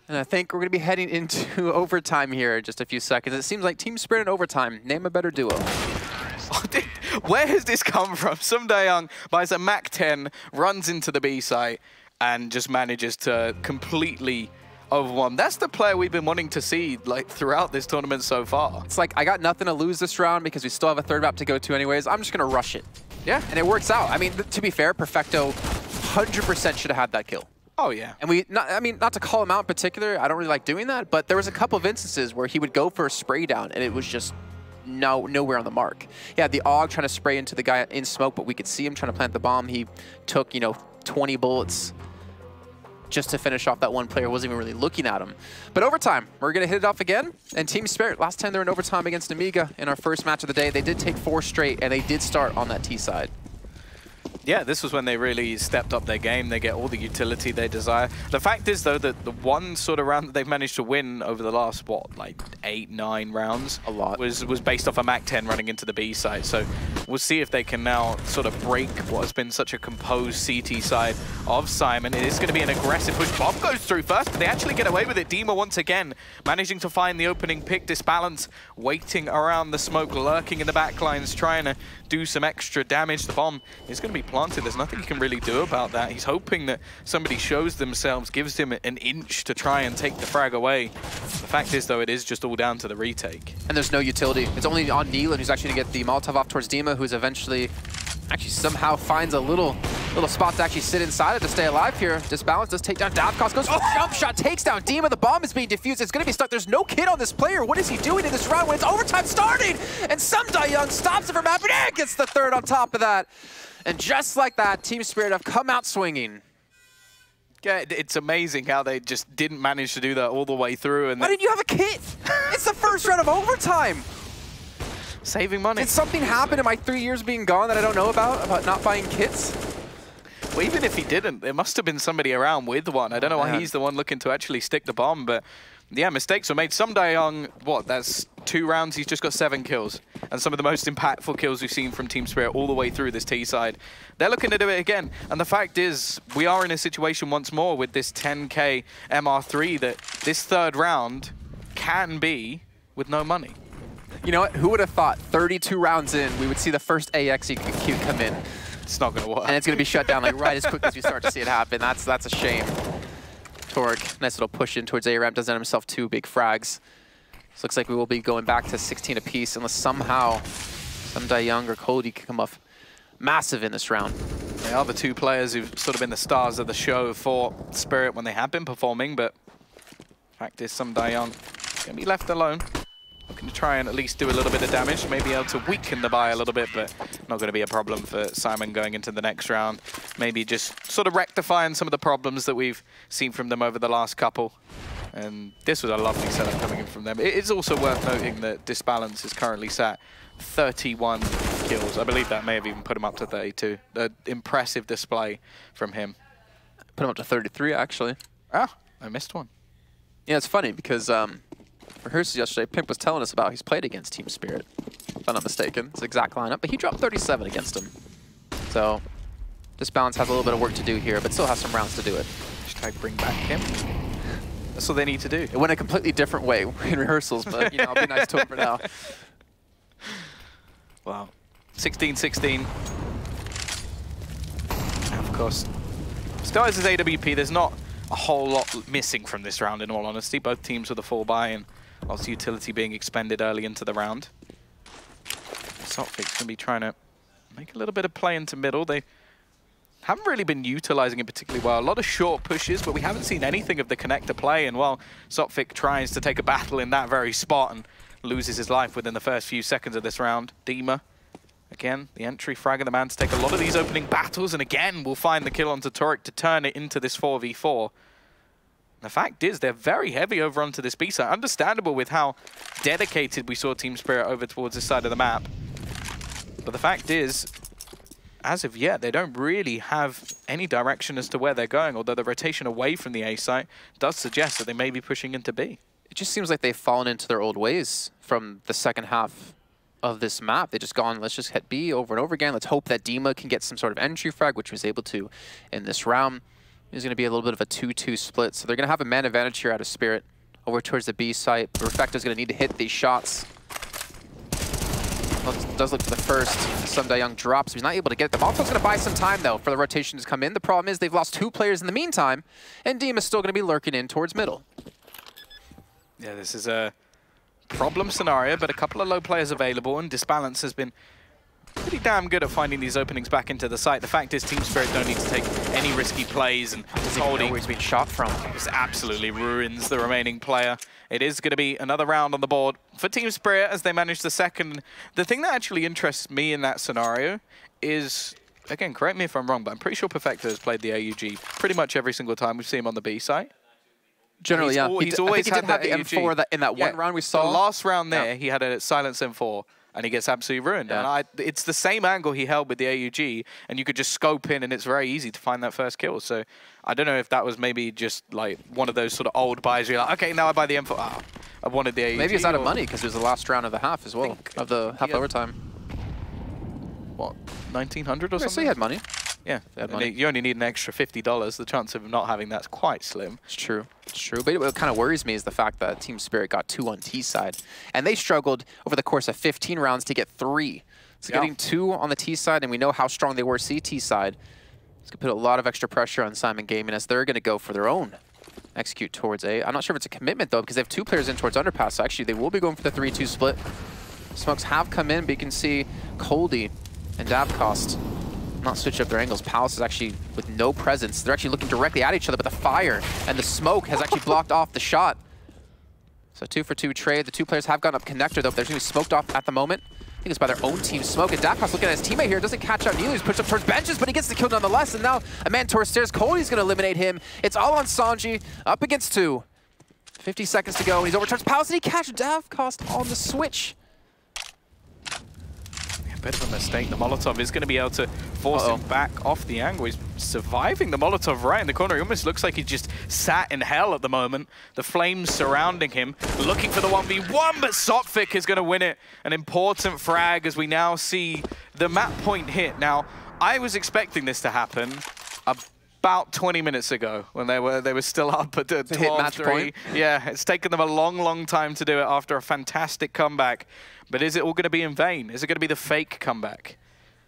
And I think we're going to be heading into overtime here in just a few seconds. It seems like Team Spirit in overtime. Name a better duo. Where has this come from? Syman buys a Mac 10, runs into the B site, and just manages to completely overwhelm. That's the player we've been wanting to see like throughout this tournament so far. It's like, I got nothing to lose this round because we still have a third map to go to anyways. I'm just going to rush it. Yeah. And it works out. I mean, to be fair, Perfecto 100% should have had that kill. Oh, yeah. And not to call him out in particular, I don't really like doing that, but there was a couple of instances where he would go for a spray down and it was just nowhere on the mark. He had the AUG trying to spray into the guy in smoke, but we could see him trying to plant the bomb. He took, 20 bullets just to finish off that one player. Wasn't even really looking at him. But overtime, we're going to hit it off again. And Team Spirit, last time they were in overtime against Amiga in our first match of the day, they did take 4 straight, and they did start on that T side. Yeah, this was when they really stepped up their game. They get all the utility they desire. The fact is, though, that the one sort of round that they've managed to win over the last, what, like 8, 9 rounds? A lot. Was based off a Mac 10 running into the B side. So we'll see if they can now sort of break what has been such a composed CT side of Syman. It is going to be an aggressive push. Bomb goes through first, but they actually get away with it. Dima once again managing to find the opening pick. Disbalance waiting around the smoke, lurking in the backlines, trying to do some extra damage. The bomb is going to be planted. There's nothing he can really do about that. He's hoping that somebody shows themselves, gives him an inch to try and take the frag away. The fact is, though, it is just all down to the retake. And there's no utility. It's only on Neelan who's actually going to get the Molotov off towards Dima, who's eventually actually somehow finds a little spot to actually sit inside it to stay alive here. Disbalance does take down Davkos, goes for a jump shot, takes down Dima. The bomb is being defused. It's going to be stuck. There's no kid on this player. What is he doing in this round when it's overtime starting? And Syman stops it from happening and gets the third on top of that. And just like that, Team Spirit have come out swinging. Yeah, it's amazing how they just didn't manage to do that all the way through. And why didn't you have a kit? It's the first round of overtime. Saving money. Did something happen in my 3 years being gone that I don't know about not buying kits? Well, even if he didn't, there must have been somebody around with one. I don't know why he's the one looking to actually stick the bomb, but yeah, mistakes were made. Syman, what, that's 2 rounds, he's just got 7 kills. And some of the most impactful kills we've seen from Team Spirit all the way through this T side. They're looking to do it again. And the fact is, we are in a situation once more with this 10K MR3 that this third round can be with no money. You know what? Who would have thought 32 rounds in, we would see the first AXEQ come in? It's not going to work. And it's going to be shut down like right as quick as we start to see it happen. That's a shame. Torque, nice little push in towards A-Ramp, does end himself 2 big frags. So looks like we will be going back to 16 apiece unless somehow Syman or Cody can come up massive in this round. They are the 2 players who've sort of been the stars of the show for Spirit when they have been performing, but the fact is Syman going to be left alone. Looking to try and at least do a little bit of damage, maybe able to weaken the buy a little bit, but not going to be a problem for Syman going into the next round. Maybe just sort of rectifying some of the problems that we've seen from them over the last couple. And this was a lovely setup coming in from them. It is also worth noting that Disbalance is currently sat 31 kills. I believe that may have even put him up to 32. An impressive display from him. Put him up to 33, actually. Ah, I missed one. Yeah, it's funny because rehearsals yesterday, Pimp was telling us about he's played against Team Spirit, if I'm not mistaken. It's the exact lineup, but he dropped 37 against him. So, Disbalance has a little bit of work to do here, but still has some rounds to do it. Hashtag bring back him. That's what they need to do. It went a completely different way in rehearsals, but I'll be nice to him for now. Wow. 16-16. Of course, Skies is AWP. There's not a whole lot missing from this round, in all honesty. Both teams with a full buy and lots of utility being expended early into the round. Sophics going to be trying to make a little bit of play into middle. They haven't really been utilizing it particularly well. A lot of short pushes, but we haven't seen anything of the connector play. And while Sophic tries to take a battle in that very spot and loses his life within the first few seconds of this round, Dima, again, the entry frag of the man to take a lot of these opening battles, and again, we'll find the kill onto Torek to turn it into this 4v4. The fact is, they're very heavy over onto this B side. Understandable with how dedicated we saw Team Spirit over towards this side of the map. But the fact is, as of yet, they don't really have any direction as to where they're going, although the rotation away from the A site does suggest that they may be pushing into B. It just seems like they've fallen into their old ways from the second half of this map. They just gone, let's just hit B over and over again. Let's hope that Dima can get some sort of entry frag, which he was able to in this round. It's going to be a little bit of a 2-2 split. So they're going to have a man advantage here out of Spirit over towards the B site. Refecto's going to need to hit these shots. Does look for the first. Some Young drops. He's not able to get it. The Molotov's going to buy some time, though, for the rotation to come in. The problem is they've lost 2 players in the meantime, and Dima's still going to be lurking in towards middle. Yeah, this is a problem scenario, but a couple of low players available, and Disbalance has been pretty damn good at finding these openings back into the site. The fact is Team Spirit don't need to take any risky plays, and holding where he's been shot from. Just absolutely ruins the remaining player. It is going to be another round on the board for Team Spirit as they manage the second. The thing that actually interests me in that scenario is, again, correct me if I'm wrong, but I'm pretty sure Perfecto has played the AUG pretty much every single time we've seen him on the B site. Generally, yeah. He's always had that the AUG. M4 in that one round we saw. The last round there, he had a silence M4, and he gets absolutely ruined. Yeah. And it's the same angle he held with the AUG, and you could just scope in, and it's very easy to find that first kill. So I don't know if that was maybe just like one of those sort of old buys where you're like, okay, now I buy the M4. Oh, I wanted the AUG. Maybe it's out of money because it was the last round of the half as well, of the half overtime. What, 1900 or something? So he had money. Yeah, had money. You only need an extra $50. The chance of not having that's quite slim. It's true. It's true. But what kind of worries me is the fact that Team Spirit got 2 on T side, and they struggled over the course of 15 rounds to get 3. So getting 2 on the T side, and we know how strong they were CT side, it's going to put a lot of extra pressure on Syman Gaming as they're going to go for their own execute towards A. I'm not sure if it's a commitment, though, because they have 2 players in towards underpass, so actually they will be going for the 3-2 split. Smokes have come in, but you can see Coldy and Davcost not switch up their angles. Palace is actually with no presence. They're actually looking directly at each other, but the fire and the smoke has actually blocked off the shot. So 2-for-2 trade. The 2 players have gone up connector, though. They're going to be smoked off at the moment. I think it's by their own team smoke. And Davcost looking at his teammate here. Doesn't catch out nearly. He's pushed up towards benches, but he gets the kill nonetheless. And now a man towards stairs. Cody's going to eliminate him. It's all on Sanji. Up against 2. 50 seconds to go. And he's over towards Palace, and he catches Davcost on the switch. Bit of a mistake. The Molotov is going to be able to force him back off the angle. He's surviving the Molotov right in the corner. He almost looks like he just sat in hell at the moment. The flames surrounding him, looking for the 1v1, but Sophic is going to win it. An important frag as we now see the map point hit. Now, I was expecting this to happen about 20 minutes ago when they were still up at 12-3. Yeah, it's taken them a long, long time to do it after a fantastic comeback. But is it all going to be in vain? Is it going to be the fake comeback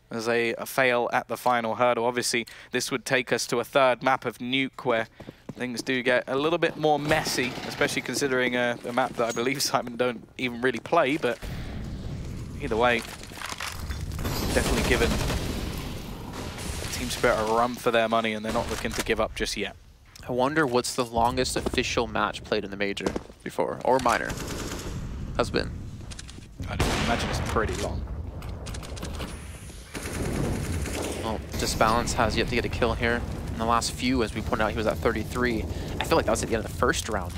as a fail at the final hurdle? Obviously, this would take us to a third map of Nuke where things do get a little bit more messy, especially considering a map that I believe Syman don't even really play. But either way, definitely given Team Spirit a run for their money, and they're not looking to give up just yet. I wonder what's the longest official match played in the major before, or minor, has been. I'd imagine it's pretty long. Well, Disbalance has yet to get a kill here. In the last few, as we pointed out, he was at 33. I feel like that was at the end of the first round.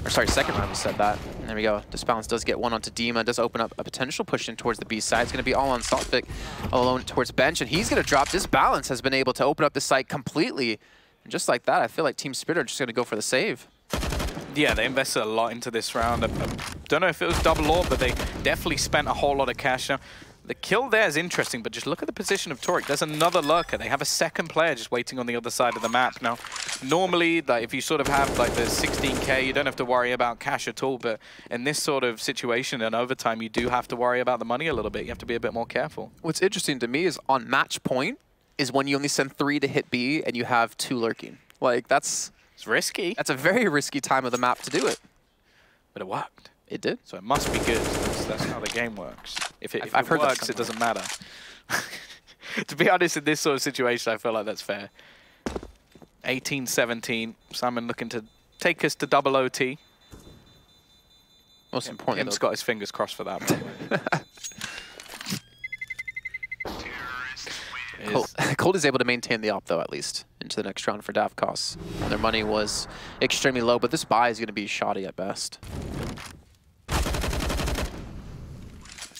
Or sorry, second round we said that. And there we go. Disbalance does get 1 onto Dima. Does open up a potential push in towards the B side. It's going to be all on Sophic, all alone towards bench. And he's going to drop. Disbalance has been able to open up the site completely. And just like that, I feel like Team Spirit are just going to go for the save. Yeah, they invested a lot into this round. I don't know if it was double or, but they definitely spent a whole lot of cash. Now, the kill there is interesting, but just look at the position of Torek. There's another lurker. They have a second player just waiting on the other side of the map. Now, normally, like, if you sort of have like the 16K, you don't have to worry about cash at all. But in this sort of situation and overtime, you do have to worry about the money a little bit. You have to be a bit more careful. What's interesting to me is on match point is when you only send 3 to hit B and you have 2 lurking. Like, it's risky. That's a very risky time of the map to do it. But it worked. It did. So it must be good. That's how the game works. If it I've heard works, it doesn't matter. To be honest, in this sort of situation, I feel like that's fair. 18-17. Syman looking to take us to double OT. Most importantly, Him's got his fingers crossed for that. Cold is able to maintain the op, though, at least, into the next round for Davkos. Their money was extremely low, but this buy is going to be shoddy at best.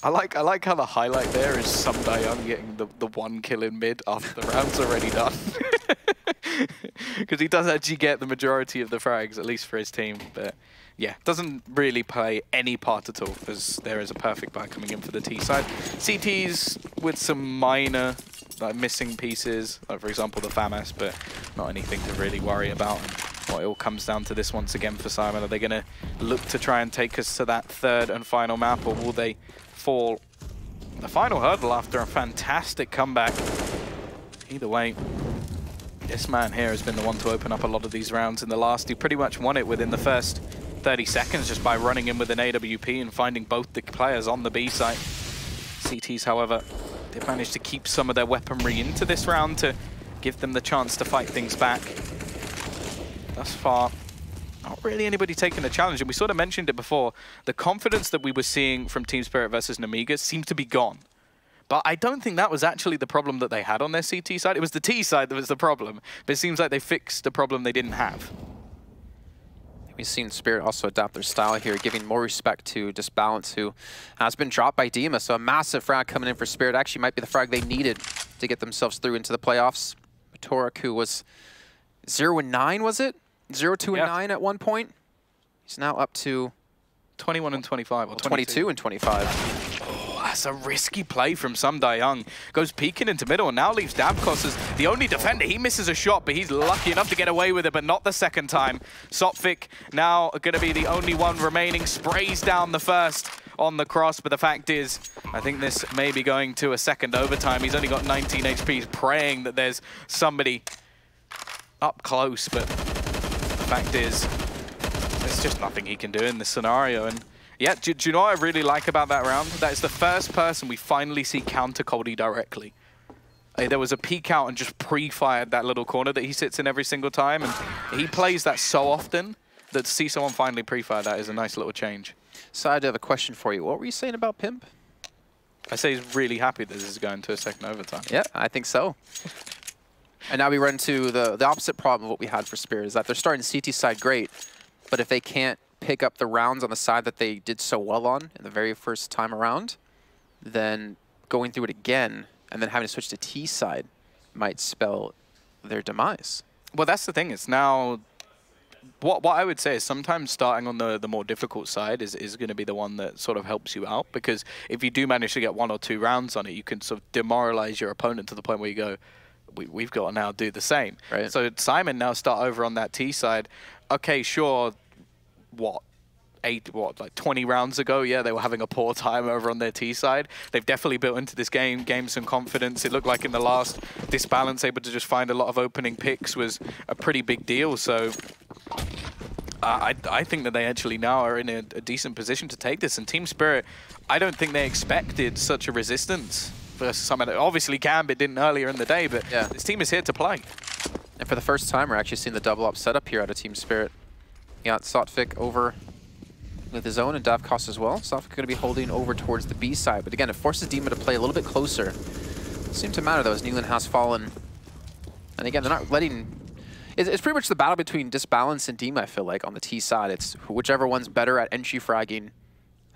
I like how the highlight there is Some Young getting the one kill in mid after the round's already done. Because he does actually get the majority of the frags, at least for his team. But yeah, doesn't really play any part at all, as there is a perfect buy coming in for the T side. CTs with some minor missing pieces, like for example the FAMAS, but not anything to really worry about. And well, it all comes down to this once again for Syman. Are they going to look to try and take us to that third and final map, or will they fall the final hurdle after a fantastic comeback? Either way, this man here has been the one to open up a lot of these rounds in the last. He pretty much won it within the first 30 seconds just by running in with an AWP and finding both the players on the B site. CTs, however, they've managed to keep some of their weaponry into this round to give them the chance to fight things back. Thus far, not really anybody taking the challenge, and we sort of mentioned it before. The confidence that we were seeing from Team Spirit versus Namiga seemed to be gone. But I don't think that was actually the problem that they had on their CT side. It was the T side that was the problem. But it seems like they fixed the problem they didn't have. We've seen Spirit also adapt their style here, giving more respect to Disbalance, who has been dropped by Dima. So a massive frag coming in for Spirit. Actually might be the frag they needed to get themselves through into the playoffs. Torek, who was 0-9, was it? 0-2-9 at one point. He's now up to 21 and 25, or 22 and 25. Oh, that's a risky play from Some Young. Goes peeking into middle and now leaves Davkos as the only defender. He misses a shot, but he's lucky enough to get away with it, but not the second time. Sopvik now going to be the only one remaining. Sprays down the first on the cross, but the fact is, I think this may be going to a second overtime. He's only got 19 HP. He's praying that there's somebody up close, but the fact is, there's just nothing he can do in this scenario. And yeah, do you know what I really like about that round? That is the first person we finally see counter Coldie directly. There was a peek out and just pre-fired that little corner that he sits in every single time, and he plays that so often that to see someone finally pre-fire that is a nice little change. So I do have a question for you. What were you saying about Pimp? I say he's really happy that this is going to a second overtime. Yeah, I think so. And now we run to the opposite problem of what we had for Spirit, is that they're starting CT side great, but if they can't pick up the rounds on the side that they did so well on in the very first time around, then going through it again and then having to switch to T side might spell their demise. Well, that's the thing. It's now... What I would say is sometimes starting on the more difficult side is going to be the one that sort of helps you out, because if you do manage to get 1 or 2 rounds on it, you can sort of demoralize your opponent to the point where you go, we've got to now do the same. Right. So Syman now start over on that T side. Okay, sure, like 20 rounds ago, yeah, they were having a poor time over on their T side. They've definitely built into this game some confidence. It looked like in the last Disbalance, able to just find a lot of opening picks was a pretty big deal. So I think that they actually now are in a decent position to take this. And Team Spirit, I don't think they expected such a resistance versus someone that obviously Gambit didn't earlier in the day, but yeah, this team is here to play. And for the first time, we're actually seeing the double up setup here out of Team Spirit. You got Sotvik over with his own and Davkos as well. Sotvik going to be holding over towards the B side, but again, it forces Dima to play a little bit closer. Doesn't seem to matter though, as Nealon has fallen. And again, they're not letting... It's pretty much the battle between Disbalance and Dima, I feel like, on the T side. It's whichever one's better at entry fragging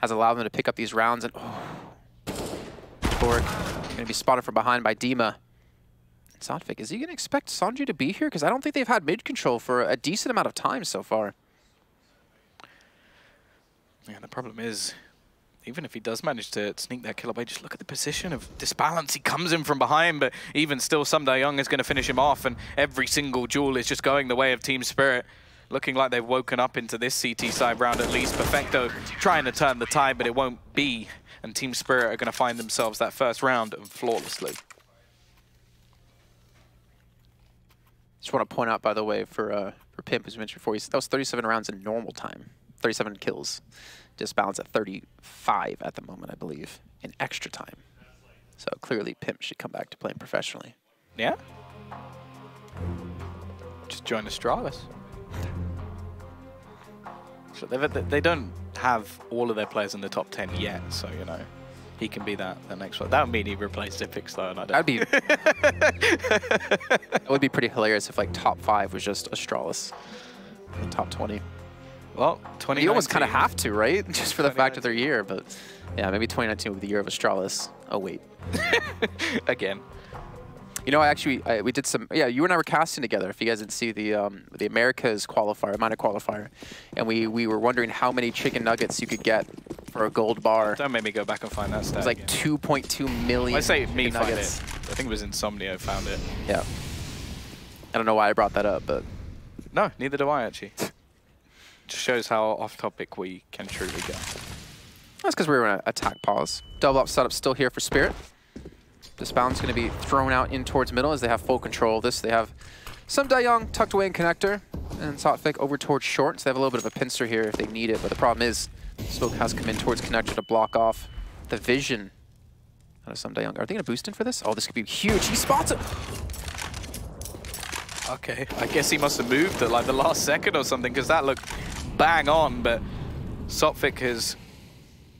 has allowed them to pick up these rounds. And Torek going to be spotted from behind by Dima. Sotvik, is he going to expect Sanju to be here? Because I don't think they've had mid control for a decent amount of time so far. Yeah, the problem is, even if he does manage to sneak that kill away, just look at the position of Disbalance. He comes in from behind, but even still, Some Young is going to finish him off, and every single duel is just going the way of Team Spirit. Looking like they've woken up into this CT side round at least. Perfecto trying to turn the tide, but it won't be. And Team Spirit are going to find themselves that first round and flawlessly. Just want to point out, by the way, for Pimp, as we mentioned before, that was 37 rounds in normal time. 37 kills. Disbalance at 35 at the moment, I believe, in extra time. So clearly Pimp should come back to playing professionally. Yeah? Just join Astralis. So they don't have all of their players in the top 10 yet, so, you know, he can be the next one. That would mean he replaced Ipix, though, and I don't... It would be pretty hilarious if, like, top 5 was just Astralis. The top 20. Well, 2019. You almost kind of have to, right? Just for the fact of their year, but yeah, maybe 2019 will be the year of Astralis. Oh, wait. Again. You know, we did some, yeah, you and I were casting together, if you guys didn't see the Americas qualifier, minor qualifier, and we were wondering how many chicken nuggets you could get for a gold bar. Don't make me go back and find that stat. It was like 2.2 million I say me find it. nuggets. I think it was Insomnio found it. Yeah. I don't know why I brought that up, but... No, neither do I, actually. Just shows how off-topic we can truly go. That's because we were in an attack pause. Double up setup still here for Spirit. This bound's going to be thrown out in towards middle as they have full control of this. They have some Dayong tucked away in connector, and Sotfik over towards short, so they have a little bit of a pincer here if they need it. But the problem is, Smoke has come in towards connector to block off the vision out of some Dayong. Are they going to boost in for this? Oh, this could be huge. He spots it. Okay, I guess he must have moved at like the last second or something, because that looked bang on, but Sotfik has...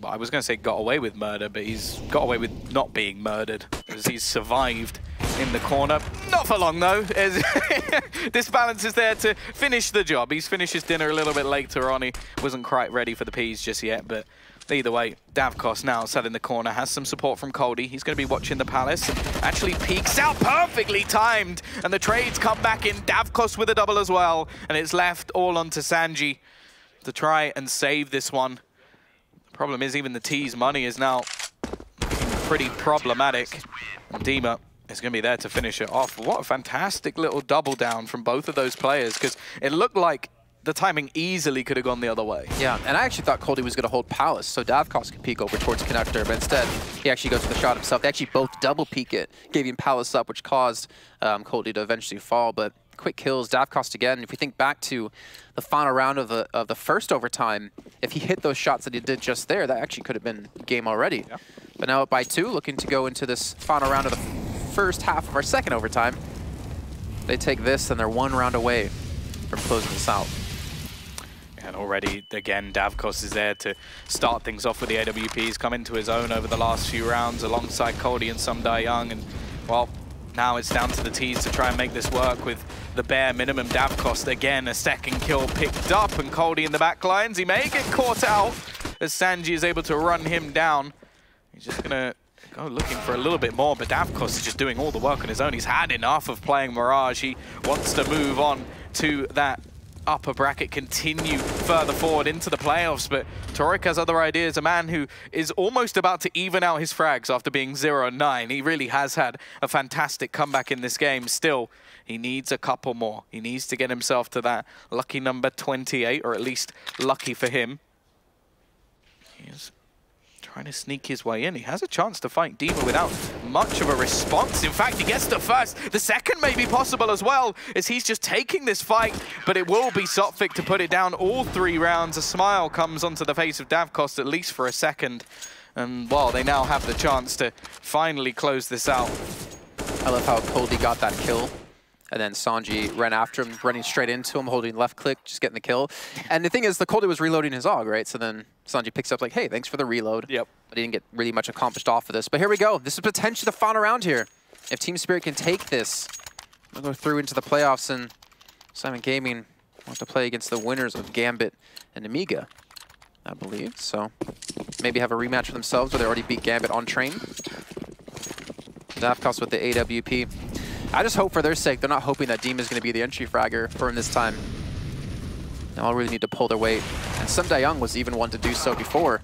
I was going to say got away with murder, but he's got away with not being murdered as he's survived in the corner. Not for long, though. This balance is there to finish the job. He's finished his dinner a little bit later on. He wasn't quite ready for the peas just yet, but either way, Davkos now sat in the corner, has some support from Coldy. He's going to be watching the Palace and actually peeks out, perfectly timed, and the trades come back in. Davkos with a double as well, and it's left all onto Sanji to try and save this one. Problem is, even the T's money is now pretty problematic. And Dima is going to be there to finish it off. What a fantastic little double down from both of those players, because it looked like the timing easily could have gone the other way. Yeah, and I actually thought Coldy was going to hold Palace, so Davkos could peek over towards connector, but instead he actually goes for the shot himself. They actually both double peek it, gave him Palace up, which caused Coldy to eventually fall. But quick kills, Davkos again. If we think back to the final round of the first overtime, if he hit those shots that he did just there, that actually could have been game already. Yeah. But now up by 2, looking to go into this final round of the first half of our second overtime. They take this, and they're 1 round away from closing this out. And already, again, Davkos is there to start things off with the AWP. He's come into his own over the last few rounds alongside Coldy and some Dayong. And, well, now it's down to the T's to try and make this work with the bare minimum. Davkos, again, a second kill picked up, and Coldy in the back lines. He may get caught out as Sanji is able to run him down. He's just going to go looking for a little bit more, but Davkos is just doing all the work on his own. He's had enough of playing Mirage. He wants to move on to that upper bracket, continue further forward into the playoffs, but Torek has other ideas. A man who is almost about to even out his frags after being 0-9. He really has had a fantastic comeback in this game. Still, he needs a couple more. He needs to get himself to that lucky number 28, or at least lucky for him. He is trying to sneak his way in. He has a chance to fight Dima without much of a response. In fact, he gets the first. The second may be possible as well, as he's just taking this fight, but it will be Sotfik to put it down all 3 rounds. A smile comes onto the face of Davkos, at least for a second. And, well, they now have the chance to finally close this out. I love how Coldy got that kill. And then Sanji ran after him, running straight into him, holding left click, just getting the kill. And the thing is, the Coldy was reloading his AUG, right? So then Sanji picks up like, hey, thanks for the reload. Yep. But he didn't get really much accomplished off of this. But here we go. This is potentially the final round here. If Team Spirit can take this, we'll go through into the playoffs, and Syman Gaming wants to play against the winners of Gambit and Amiga, I believe. So maybe have a rematch for themselves where they already beat Gambit on train. Davkos with the AWP. I just hope for their sake they're not hoping that Dima is going to be the entry fragger for him this time. They all really need to pull their weight. And some Dayong was even one to do so before.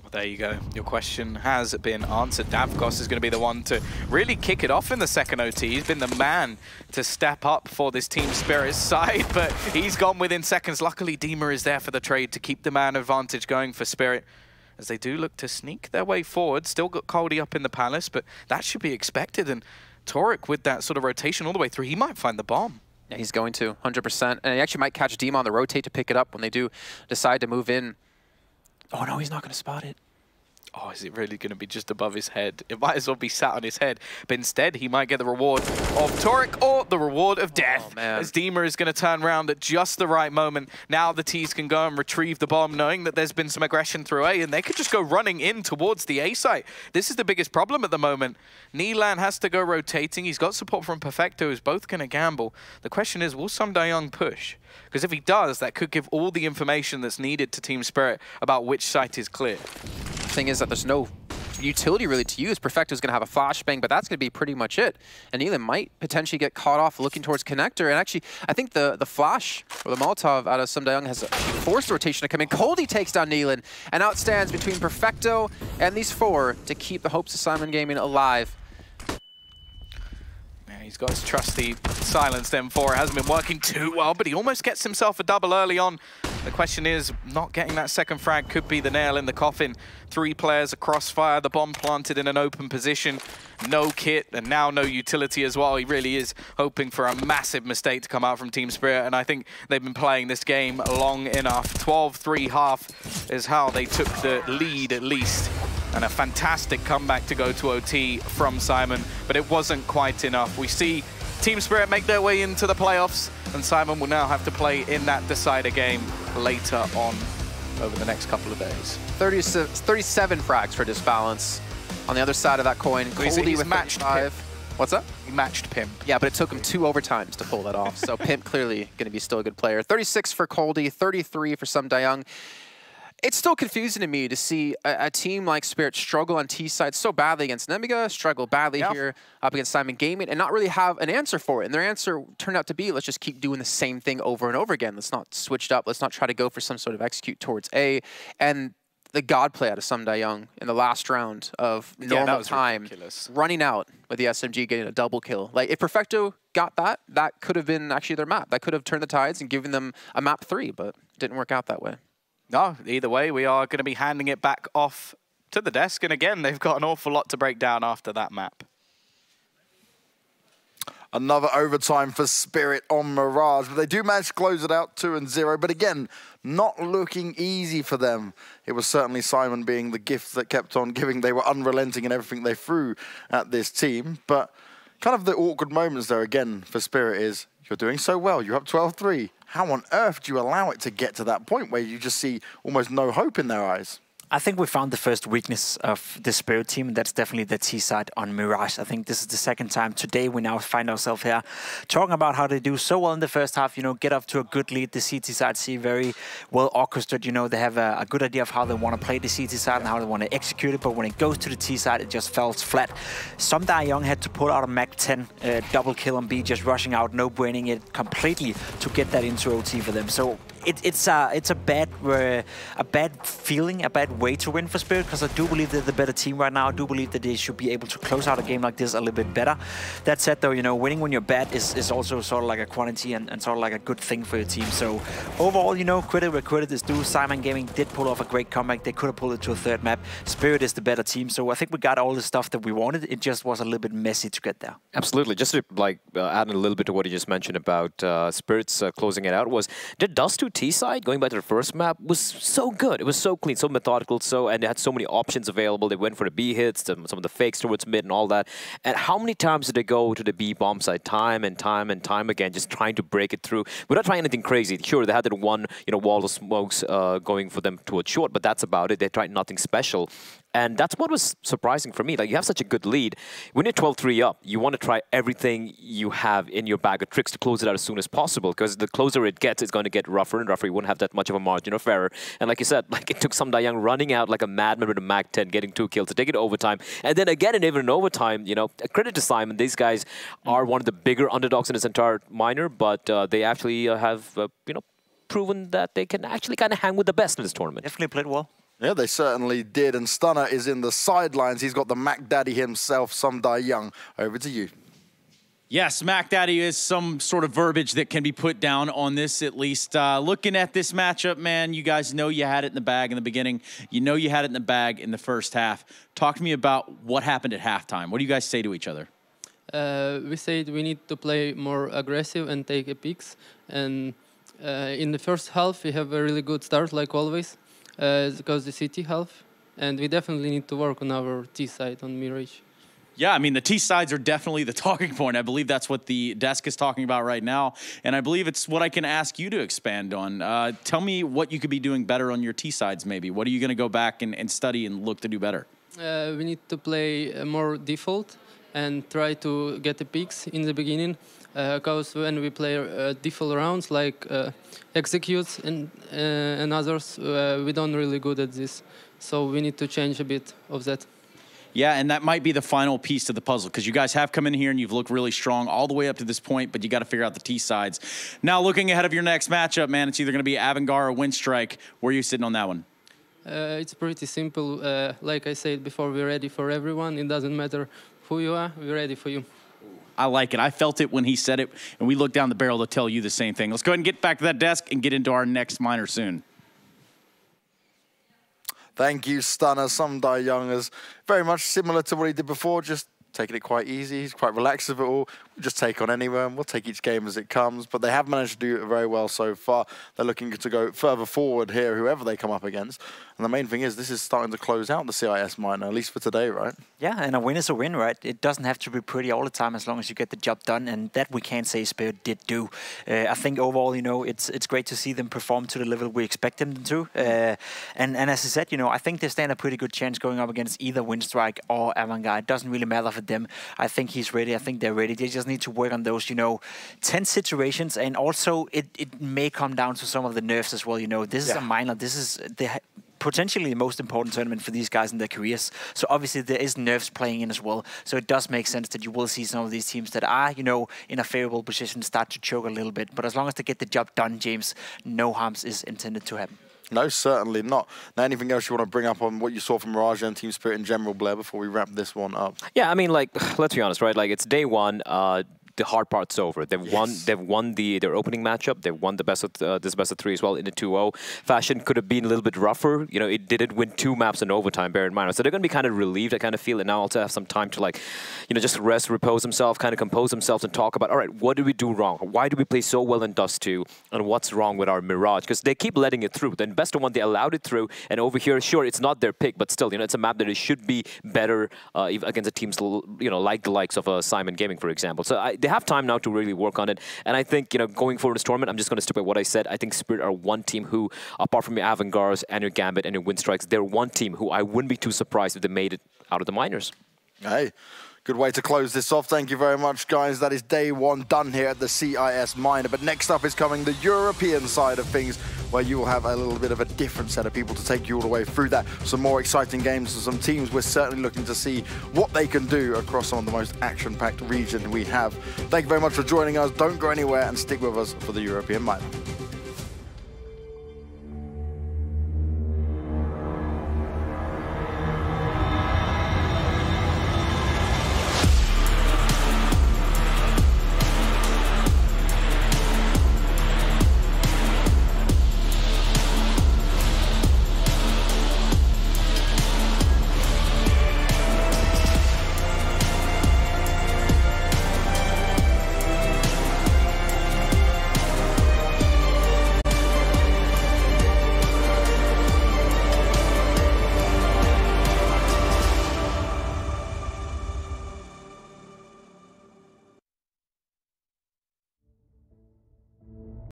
Well, there you go. Your question has been answered. Davkos is going to be the one to really kick it off in the second OT. He's been the man to step up for this Team Spirit side, but he's gone within seconds. Luckily, Dima is there for the trade to keep the man advantage going for Spirit, as they do look to sneak their way forward. Still got Coldy up in the Palace, but that should be expected. And Torek, with that sort of rotation all the way through, he might find the bomb. Yeah, he's going to, 100%. And he actually might catch Dima on the rotate to pick it up when they do decide to move in. Oh, no, he's not going to spot it. oh, is it really going to be just above his head? It might as well be sat on his head. But instead, he might get the reward of Torek or the reward of death. Oh, man. As Dima is going to turn around at just the right moment. Now the T's can go and retrieve the bomb, knowing that there's been some aggression through A, and they could just go running in towards the A site. This is the biggest problem at the moment. Nilan has to go rotating. He's got support from Perfecto, who's both going to gamble. The question is, will Sumdayoung push? Because if he does, that could give all the information that's needed to Team Spirit about which site is clear. The thing is that there's no utility really to use. Perfecto's going to have a flashbang, but that's going to be pretty much it. And Neelan might potentially get caught off looking towards connector. And actually, I think the flash or the Molotov out of Sumdayoung has forced the rotation to come in. Coldie takes down Neelan, and out stands between Perfecto and these four to keep the hopes of Syman Gaming alive. He's got his trusty silenced M4. It hasn't been working too well, but he almost gets himself a double early on. The question is, not getting that second frag could be the nail in the coffin. 3 players, a crossfire, the bomb planted in an open position. No kit, and now no utility as well. He really is hoping for a massive mistake to come out from Team Spirit, and I think they've been playing this game long enough. 12-3 half is how they took the lead, at least. And a fantastic comeback to go to OT from Syman, but it wasn't quite enough. We see Team Spirit make their way into the playoffs, and Syman will now have to play in that decider game later on over the next couple of days. 37 frags for Disbalance. On the other side of that coin, Coldie with matched 35. What's up? He matched Pimp. Yeah, but it took him 2 overtimes to pull that off. So Pimp clearly going to be still a good player. 36 for Coldie, 33 for Sumdayoung. It's still confusing to me to see a team like Spirit struggle on T side so badly against Nemiga, struggle badly here up against Syman Gaming, and not really have an answer for it. And their answer turned out to be, let's just keep doing the same thing over and over again. Let's not switch it up. Let's not try to go for some sort of execute towards A. And the god play out of Sumdayoung in the last round of normal time, ridiculous. Running out with the SMG, getting a double kill. Like, if Perfecto got that, that could have been actually their map. That could have turned the tides and given them a map 3, but it didn't work out that way. No, either way, we are going to be handing it back off to the desk. And again, they've got an awful lot to break down after that map. Another overtime for Spirit on Mirage, but they do manage to close it out 2-0. But again, not looking easy for them. It was certainly Syman being the gift that kept on giving. They were unrelenting in everything they threw at this team. But kind of the awkward moments there again for Spirit is, you're doing so well, you're up 12-3. How on earth do you allow it to get to that point where you just see almost no hope in their eyes? I think we found the first weakness of the Spirit team, and that's definitely the T side on Mirage. I think this is the second time today we now find ourselves here talking about how they do so well in the first half, you know, get off to a good lead. The CT side see very well orchestrated, you know, they have a good idea of how they want to play the CT side and how they want to execute it, but when it goes to the T side, it just falls flat. Sumdayoung had to pull out a Mac 10 double kill on B, just rushing out, no braining it completely to get that into OT for them. So it's a bad feeling, a bad way to win for Spirit, because I do believe they're the better team right now. I do believe that they should be able to close out a game like this a little bit better. That said, though, you know, winning when you're bad is also sort of like a quality and sort of like a good thing for your team. So overall, you know, credit where credit is due. Syman Gaming did pull off a great comeback. They could have pulled it to a third map. Spirit is the better team, so I think we got all the stuff that we wanted. It just was a little bit messy to get there. Absolutely. Just to add a little bit to what you just mentioned about Spirit's closing it out, was the Dust 2 T side, going back to the first map, was so good. It was so clean, so methodical, and they had so many options available. They went for the B hits, some of the fakes towards mid and all that. And how many times did they go to the B bomb side time and time and time again, just trying to break it through without trying anything crazy? Sure, they had that one, you know, wall of smokes going for them towards short, but that's about it. They tried nothing special. And that's what was surprising for me. Like, you have such a good lead. When you're 12-3 up, you want to try everything you have in your bag of tricks to close it out as soon as possible, because the closer it gets, it's going to get rougher and rougher. You won't have that much of a margin of error. And like you said, like, it took Sumdayoung running out like a madman with a Mac 10, getting 2 kills to take it to overtime. And then again, and even in overtime, you know, credit to Syman. These guys are one of the bigger underdogs in this entire minor, but they actually have, you know, proven that they can actually kind of hang with the best in this tournament. Definitely played well. Yeah, they certainly did. And Stunner is in the sidelines. He's got the Mac Daddy himself, Sumdayoung. Over to you. Yes, Mac Daddy is some sort of verbiage that can be put down on this, at least. Looking at this matchup, man, you guys know you had it in the bag in the beginning. You know you had it in the bag in the first half. Talk to me about what happened at halftime. What do you guys say to each other? We said we need to play more aggressive and take picks. And in the first half, we have a really good start, like always. Because the CT half, and we definitely need to work on our T side on Mirage. Yeah, I mean, the T sides are definitely the talking point. I believe that's what the desk is talking about right now. And I believe it's what I can ask you to expand on. Tell me what you could be doing better on your T sides, maybe. What are you going to go back and study and look to do better? We need to play more default and try to get the picks in the beginning. Because when we play default rounds like executes and others, we don't really good at this. So we need to change a bit of that. Yeah, and that might be the final piece to the puzzle, because you guys have come in here and you've looked really strong all the way up to this point, but you got to figure out the T sides. Now, looking ahead of your next matchup, man, it's either going to be Avangar or Winstrike. Where are you sitting on that one? It's pretty simple. Like I said before, we're ready for everyone. It doesn't matter who you are, we're ready for you. I like it. I felt it when he said it, and we looked down the barrel to tell you the same thing. Let's go ahead and get back to that desk and get into our next minor soon. Thank you, Stunner. Sumdai Young is very much similar to what he did before, just taking it quite easy. He's quite relaxed with it all. We'll just take on anyone. We'll take each game as it comes. But they have managed to do it very well so far. They're looking to go further forward here, whoever they come up against. And the main thing is this is starting to close out the CIS minor, at least for today, right? Yeah, and a win is a win, right? It doesn't have to be pretty all the time as long as you get the job done, and that we can't say Spirit did do. I think overall, you know, it's great to see them perform to the level we expect them to. And as I said, you know, I think they stand a pretty good chance going up against either Winstrike or Avangar. It doesn't really matter for them. I think he's ready. I think they're ready. They just need to work on those, you know, tense situations, and also it may come down to some of the nerves as well. You know, this is a minor. This is potentially the most important tournament for these guys in their careers. So obviously there is nerves playing in as well. So it does make sense that you will see some of these teams that are, you know, in a favorable position start to choke a little bit. But as long as they get the job done, James, no harms is intended to happen. No, certainly not. Now, anything else you want to bring up on what you saw from Mirage and Team Spirit in general, Blair, before we wrap this one up? Yeah, I mean, like, let's be honest, right? Like, it's day one. The hard part's over. They've won their opening matchup. They've won the best of this best of three as well in the 2-0 fashion. Could have been a little bit rougher. You know, it didn't win 2 maps in overtime, bear in mind. So they're going to be kind of relieved, I kind of feel, and now also have some time to, like, you know, just rest, repose themselves, kind of compose themselves and talk about, all right, what did we do wrong? Why did we play so well in Dust 2? And what's wrong with our Mirage? Because they keep letting it through. The best of one, they allowed it through. And over here, sure, it's not their pick, but still, you know, it's a map that it should be better against the teams, you know, like the likes of Syman Gaming, for example. So they have time now to really work on it. And I think, you know, going forward in this tournament, I'm just going to stick by what I said. I think Spirit are one team who, apart from your Avangars and your Gambit and your Winstrikes, they're one team who I wouldn't be too surprised if they made it out of the minors. Hey, good way to close this off. Thank you very much, guys. That is day one done here at the CIS minor. But next up is coming the European side of things, where you will have a little bit of a different set of people to take you all the way through that. Some more exciting games and some teams we're certainly looking to see what they can do across some of the most action-packed region we have. Thank you very much for joining us. Don't go anywhere and stick with us for the European minor.